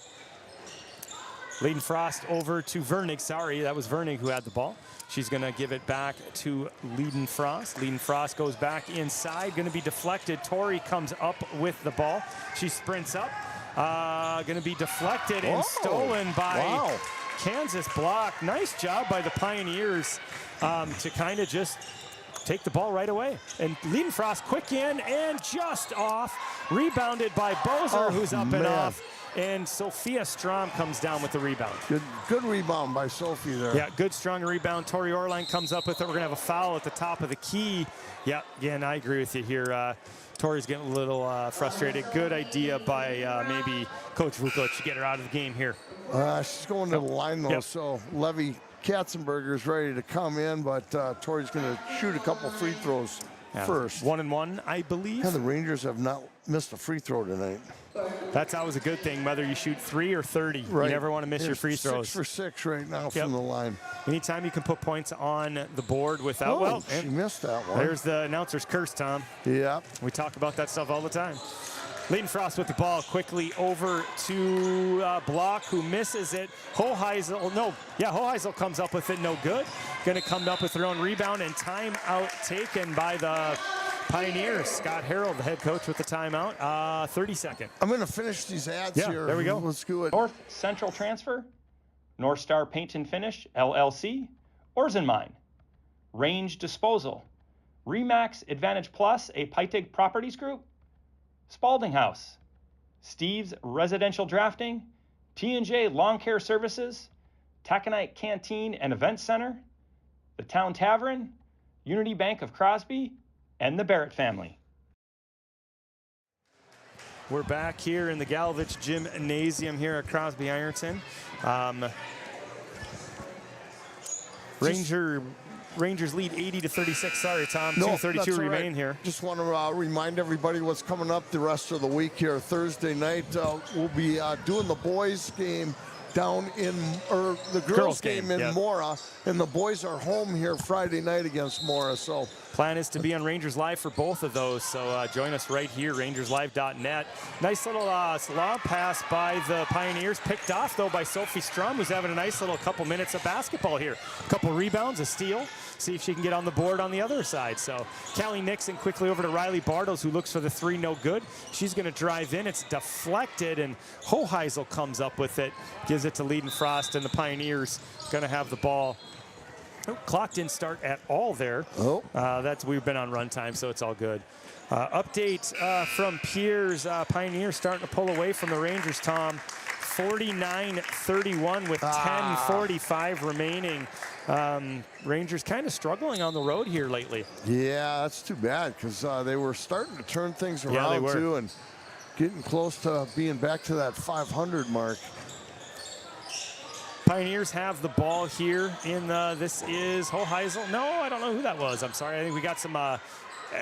Liedenfrost over to Vernig. Sorry, that was Vernig who had the ball. She's going to give it back to Liedenfrost. Liedenfrost goes back inside, going to be deflected. Tori comes up with the ball. She sprints up, going to be deflected and stolen by Kansas block. Nice job by the Pioneers to kind of just take the ball right away. And Liedenfrost quick in and just off. Rebounded by Bozer, who's up and off. And Sophia Strom comes down with the rebound. Good rebound by Sophie there. Yeah, good strong rebound. Tori Orline comes up with it. We're going to have a foul at the top of the key. Yeah, again, I agree with you here. Tori's getting a little frustrated. Good idea by maybe Coach Vukovic to get her out of the game here. She's going to the line, though, so Levy Katzenberger is ready to come in, but Tori's going to shoot a couple free throws first. 1-and-1, I believe. Yeah, the Rangers have not missed a free throw tonight. That's always a good thing, whether you shoot 3 or 30. Right. You never want to miss your free throws. 6 for 6 right now from the line. Anytime you can put points on the board without, she missed that one. There's the announcer's curse, Tom. Yeah. We talk about that stuff all the time. Liedenfrost with the ball quickly over to Block, who misses it. Hoheisel comes up with it, no good. Going to come up with their own rebound, and timeout taken by the Pioneers. Scott Harrell, the head coach, with the timeout. 30-second. I'm going to finish these ads here. There we go. Let's do it. North Central Transfer, North Star Paint and Finish, LLC, Orzenmine, Range Disposal, Remax Advantage Plus, a Peitig Properties Group, Spalding House, Steve's Residential Drafting, T&J Lawn Care Services, Taconite Canteen and Event Center, the Town Tavern, Unity Bank of Crosby, and the Barrett family. We're back here in the Galovich Gymnasium here at Crosby Ironton. Rangers lead 80-36. Sorry, Tom. 2:32 remain here. Just want to remind everybody what's coming up the rest of the week here. Thursday night, we'll be doing the boys game down in, or the girls game in Mora, and the boys are home here Friday night against Mora. So plan is to be on Rangers Live for both of those, so join us right here, rangerslive.net. Nice little lob pass by the Pioneers, picked off though by Sophie Strom, who's having a nice little couple minutes of basketball here. A couple rebounds, a steal. See if she can get on the board on the other side. So Callie Nixon quickly over to Riley Bartles, who looks for the 3, no good. She's going to drive in. It's deflected, and Hoheisel comes up with it, gives it to Liedenfrost, and the Pioneers going to have the ball. Clock didn't start at all there. We've been on run time, so it's all good. Update from PIERZ. Pioneers starting to pull away from the Rangers, Tom. 49-31 with 10:45 remaining. Rangers kind of struggling on the road here lately. Yeah, that's too bad, because they were starting to turn things around too, and getting close to being back to that 500 mark. Pioneers have the ball here in this is Hoheisel. No, I don't know who that was. I'm sorry. I think we got some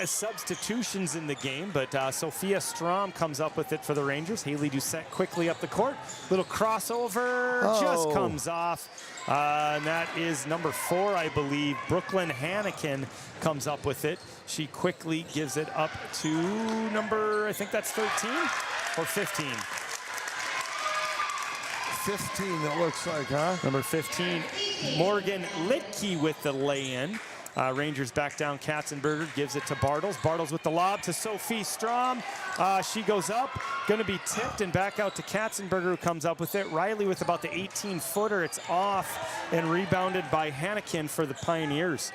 substitutions in the game, but Sophia Strom comes up with it for the Rangers. Haley Doucette quickly up the court. Little crossover, just comes off. And that is number 4, I believe. Brooklyn Hannikin comes up with it. She quickly gives it up to number, I think that's 13 or 15. 15, it looks like, huh? Number 15, Morgan Litke with the lay-in. Rangers back down. Katzenberger gives it to Bartles. Bartles with the lob to Sophie Strom. She goes up, going to be tipped and back out to Katzenberger, who comes up with it. Riley with about the 18-footer. It's off and rebounded by Hannikin for the Pioneers.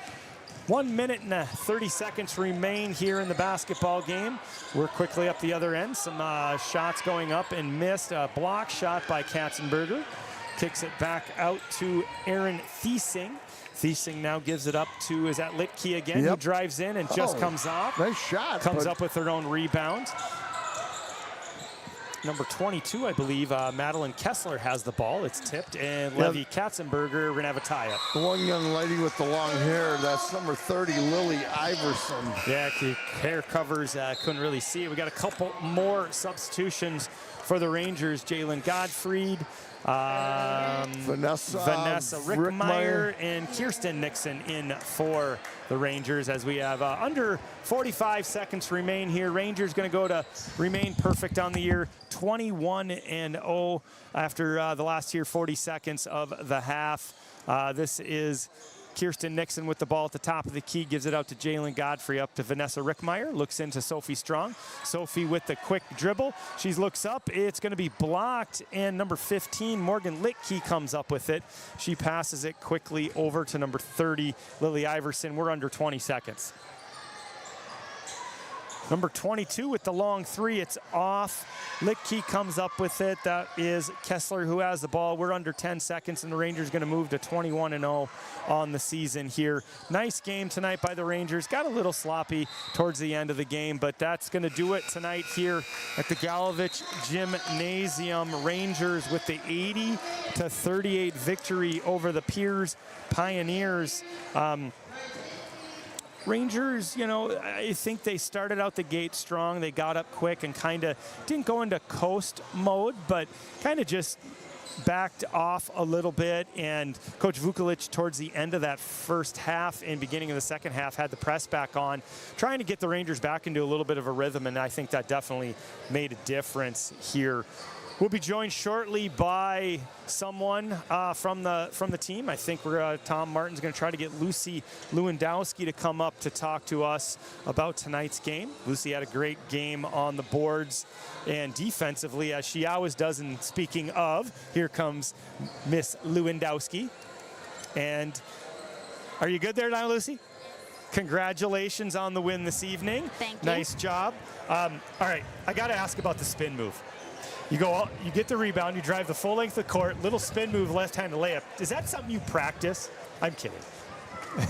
1 minute and 30 seconds remain here in the basketball game. We're quickly up the other end. Some shots going up and missed. A block shot by Katzenberger. Kicks it back out to Aaron Thiesing. Thiesing now gives it up to, is that Litke again, who drives in and just comes off. Nice shot. Comes up with her own rebound. Number 22, I believe, Madeline Kessler has the ball. It's tipped, and Levi Katzenberger, we're going to have a tie-up. The one young lady with the long hair, that's number 30, Lily Iverson. Yeah, hair covers, couldn't really see it. We got a couple more substitutions for the Rangers. Jalen Gottfried, Vanessa Rickmeyer, and Kirsten Nixon in for the Rangers, as we have under 45 seconds remain here. Rangers going to go to remain perfect on the year, 21-0 after the last here 40 seconds of the half. This is Kirsten Nixon with the ball at the top of the key, gives it out to Jalen Godfrey, up to Vanessa Rickmeyer, looks into Sophie Strong. Sophie with the quick dribble. She looks up, it's going to be blocked, and number 15, Morgan Litke, comes up with it. She passes it quickly over to number 30, Lily Iverson. We're under 20 seconds. Number 22 with the long three, it's off. Litke comes up with it. That is Kessler who has the ball. We're under 10 seconds, and the Rangers going to move to 21-0 on the season here. Nice game tonight by the Rangers. Got a little sloppy towards the end of the game, but that's going to do it tonight here at the Galovich Gymnasium. Rangers with the 80-38 victory over the PIERZ Pioneers. Rangers, you know, I think they started out the gate strong. They got up quick and kind of didn't go into coast mode, but kind of just backed off a little bit. And Coach Vukovic, towards the end of that first half and beginning of the second half, had the press back on, trying to get the Rangers back into a little bit of a rhythm, and I think that definitely made a difference here. We'll be joined shortly by someone from the team. I think Tom Martin's going to try to get Lucy Lewandowski to come up to talk to us about tonight's game. Lucy had a great game on the boards and defensively, as she always does. And speaking of, here comes Miss Lewandowski. And are you good there now, Lucy? Congratulations on the win this evening. Thank you. Nice job. All right, I got to ask about the spin move. You go, you get the rebound, you drive the full length of the court, little spin move, left-handed layup. Is that something you practice? I'm kidding.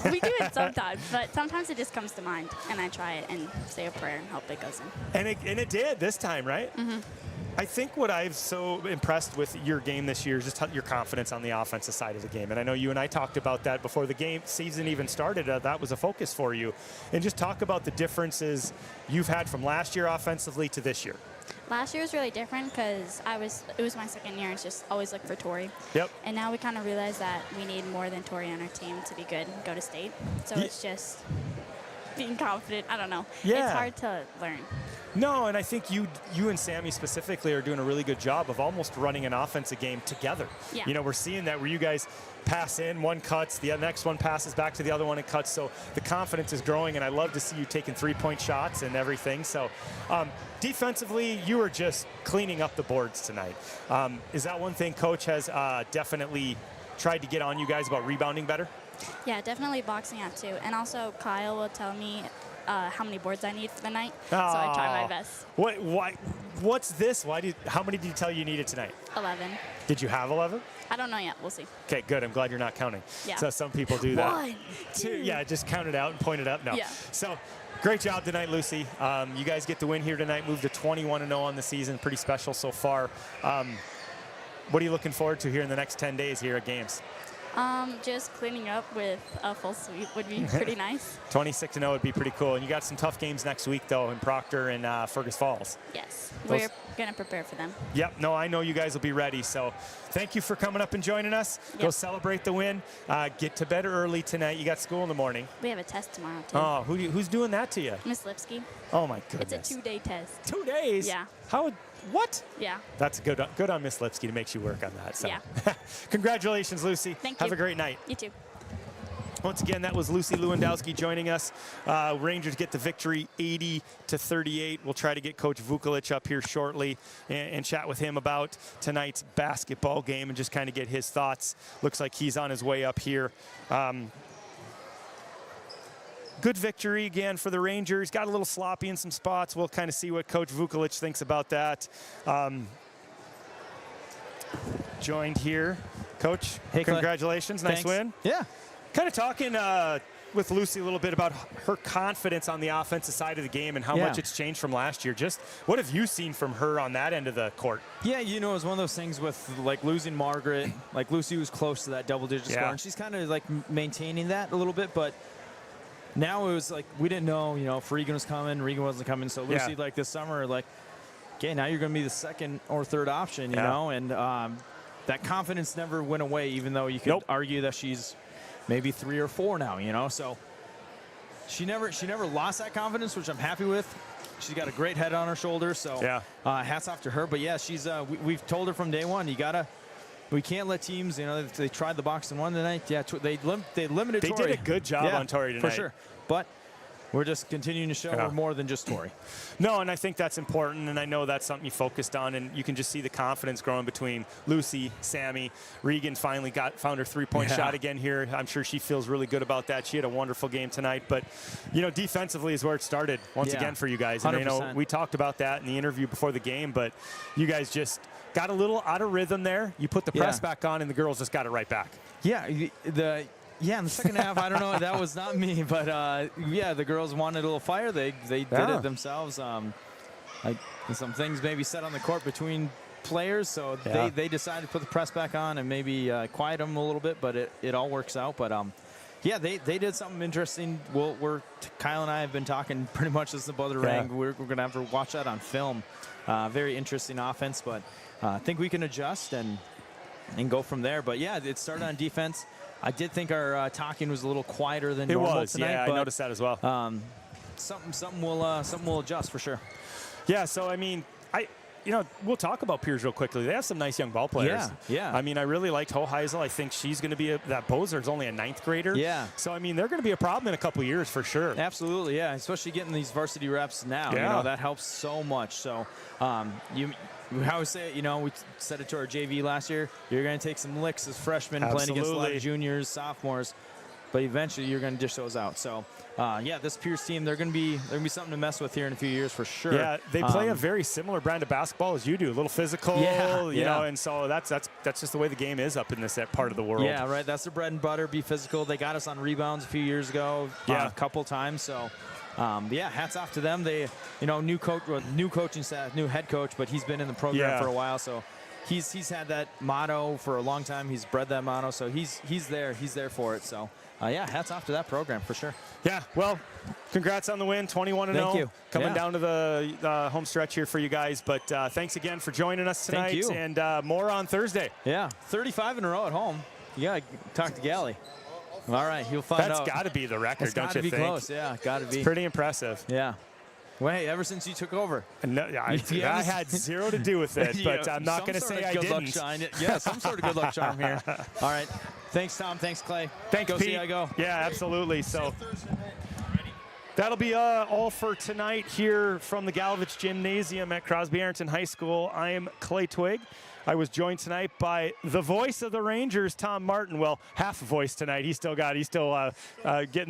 We do it sometimes, but sometimes it just comes to mind, and I try it and say a prayer and hope it goes in. And it did this time, right? Mm-hmm. I think what I've so impressed with your game this year is just your confidence on the offensive side of the game. And I know you and I talked about that before the season even started. That was a focus for you. And just talk about the differences you've had from last year offensively to this year. Last year was really different because it was my second year. It's just always look for Tori. Yep. And now we kind of realize that we need more than Tori on our team to be good and go to state. So it's just being confident. I don't know. Yeah. It's hard to learn. No, and I think you and Sammy specifically are doing a really good job of almost running an offensive game together. Yeah. You know, we're seeing that where you guys pass in, one cuts, the next one passes back to the other one and cuts. So the confidence is growing, and I love to see you taking three-point shots and everything. So defensively, you were just cleaning up the boards tonight. Is that one thing Coach has definitely tried to get on you guys about rebounding better? Yeah, definitely boxing out too. And also Kyle will tell me how many boards I need for the night, so I try my best. What's this? How many did you tell you needed tonight? 11. Did you have 11? I don't know yet. We'll see. Okay, good. I'm glad you're not counting. Yeah. So some people do that. 1, 2. Yeah, just count it out and point it up. No. Yeah. So great job tonight, Lucy. You guys get the win here tonight. Moved to 21-0 on the season. Pretty special so far. What are you looking forward to here in the next 10 days here at games? Just cleaning up with a full sweep would be pretty nice. 26-0 would be pretty cool. And you got some tough games next week, though, in Proctor and Fergus Falls. Yes, we're going to prepare for them. Yep, no, I know you guys will be ready. So thank you for coming up and joining us. Yep. Go celebrate the win. Get to bed early tonight. You got school in the morning. We have a test tomorrow, too. Oh, who's doing that to you? Miss Lipsky. Oh, my goodness. It's a 2-day test. 2 days? Yeah. What? Yeah. That's good on Miss Lipsky to make you work on that. So. Yeah. Congratulations, Lucy. Thank you. Have a great night. You too. Once again, that was Lucy Lewandowski joining us. Rangers get the victory 80-38. We'll try to get Coach Vukovic up here shortly and chat with him about tonight's basketball game and just kind of get his thoughts. Looks like he's on his way up here. good victory again for the Rangers. Got a little sloppy in some spots. We'll kind of see what Coach Vukovic thinks about that. Joined here. Coach, hey, congratulations. Nice win. Yeah. Kind of talking with Lucy a little bit about her confidence on the offensive side of the game and how much it's changed from last year. Just what have you seen from her on that end of the court? Yeah, you know, it was one of those things with like losing Margaret. Like Lucy was close to that double-digit score, and she's kind of like maintaining that a little bit. But now it was like we didn't know, you know, if Regan was coming, Regan wasn't coming. So Lucy, like this summer, like, okay, now you're going to be the second or third option, you know, and that confidence never went away, even though you could argue that she's maybe 3 or 4 now, you know. So she never lost that confidence, which I'm happy with. She's got a great head on her shoulders, so hats off to her. But yeah, she's we've told her from day one, we can't let teams, you know, they tried the box and won tonight. Yeah, they limited Tori. They did a good job on Tori tonight. For sure. But we're just continuing to show we're more than just Tori. No, and I think that's important, and I know that's something you focused on, and you can just see the confidence growing between Lucy, Sammy. Regan finally found her three-point shot again here. I'm sure she feels really good about that. She had a wonderful game tonight, but, you know, defensively is where it started once again for you guys. And, 100%. you know, we talked about that in the interview before the game, but you guys just got a little out of rhythm there. You put the press back on, and the girls just got it right back. Yeah, yeah, in the second half, I don't know. That was not me, but yeah, the girls wanted a little fire. They did it themselves. Like some things maybe said on the court between players, so they decided to put the press back on and maybe quiet them a little bit. But it all works out. But yeah, they did something interesting. Kyle and I have been talking pretty much since the buzzer rang. We're gonna have to watch that on film. Very interesting offense, but I think we can adjust and go from there. But yeah, it started on defense. I did think our talking was a little quieter than normal tonight. Yeah, I noticed that as well. Something will adjust for sure. Yeah, so I mean, we'll talk about PIERZ real quickly. They have some nice young ball players. Yeah. I mean, I really liked Hoheisel. I think she's going to be that Bozer's only a 9th grader. Yeah. So I mean, they're going to be a problem in a couple of years for sure. Absolutely, yeah. Especially getting these varsity reps now. Yeah. You know, that helps so much. So we always say it, you know, we said it to our JV last year. You're going to take some licks as freshmen playing against a lot of juniors, sophomores, but eventually you're going to dish those out. So, yeah, this PIERZ team, they're going to be something to mess with here in a few years for sure. Yeah, they play a very similar brand of basketball as you do, a little physical, you know, and so that's just the way the game is up in this part of the world. Yeah, right. That's their bread and butter. Be physical. They got us on rebounds a few years ago, a couple times. So. Yeah, hats off to them. They, you know, new coaching staff, new head coach, but he's been in the program for a while, so he's had that motto for a long time. He's bred that motto, so he's there for it. So yeah, hats off to that program for sure. Yeah, well, congrats on the win, 21-0. Thank you. Coming down to the home stretch here for you guys, but thanks again for joining us tonight. Thank you. And more on Thursday. Yeah, 35 in a row at home. You gotta talk to Gally. All right, you'll find out. That's got to be the record, don't you think? It's got to be close, yeah, got to be. It's pretty impressive. Yeah. Well, hey, ever since you took over. No, I had zero to do with it, but I'm not going to say I didn't. Yeah, some sort of good luck charm here. All right. Thanks, Tom. Thanks, Clay. Thanks, Go Pete. see how I go. Yeah, absolutely. So that'll be all for tonight here from the Galovich Gymnasium at Crosby-Arrington High School. I am Clay Twigg. I was joined tonight by the voice of the Rangers, Tom Martin. Well, half voice tonight. He's still getting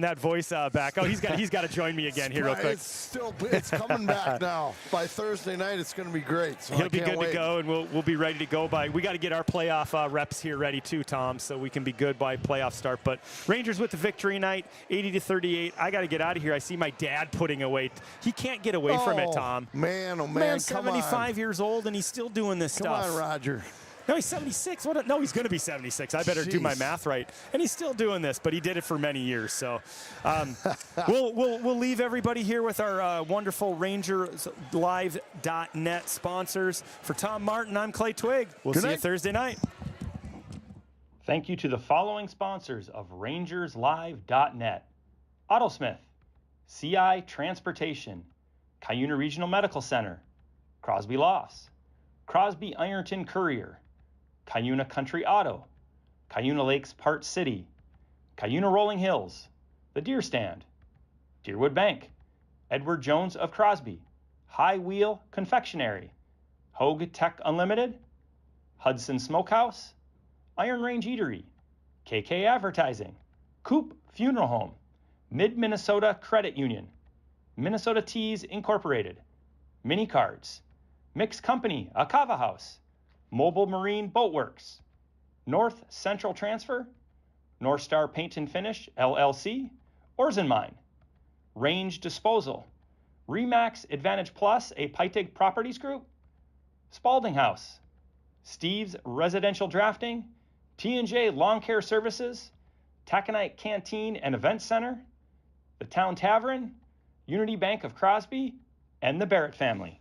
that voice back. Oh, he's got to join me again here real quick. It's coming back now. By Thursday night, it's going to be great. So he'll be good to go, and we'll be ready to go by. We got to get our playoff reps here ready too, Tom, so we can be good by playoff start. But Rangers with the victory night, 80-38. I got to get out of here. I see my dad putting away. He can't get away from it, Tom. Man, oh man, man's 75 years old and he's still doing this stuff. Come on, Roger. No, he's 76. No, he's going to be 76. I better do my math right. And he's still doing this, but he did it for many years. So we'll leave everybody here with our wonderful RangersLive.net sponsors. For Tom Martin, I'm Clay Twigg. We'll see you Thursday night. Thank you to the following sponsors of RangersLive.net: Autosmith, CI Transportation, Cuyuna Regional Medical Center, Crosby Lofts, Crosby Ironton Courier, Cuyuna Country Auto, Cuyuna Lakes Part City, Cuyuna Rolling Hills, The Deer Stand, Deerwood Bank, Edward Jones of Crosby, High Wheel Confectionery, Hogue Tech Unlimited, Hudson Smokehouse, Iron Range Eatery, KK Advertising, Coop Funeral Home, Mid-Minnesota Credit Union, Minnesota Teas Incorporated, Mini Cards, Mixed Company, Akava House, Mobile Marine Boat Works, North Central Transfer, North Star Paint and Finish, LLC, Oars and Mine, Range Disposal, Remax Advantage Plus, a Peitig Properties Group, Spalding House, Steve's Residential Drafting, T&J Lawn Care Services, Taconite Canteen and Event Center, the Town Tavern, Unity Bank of Crosby, and the Barrett family.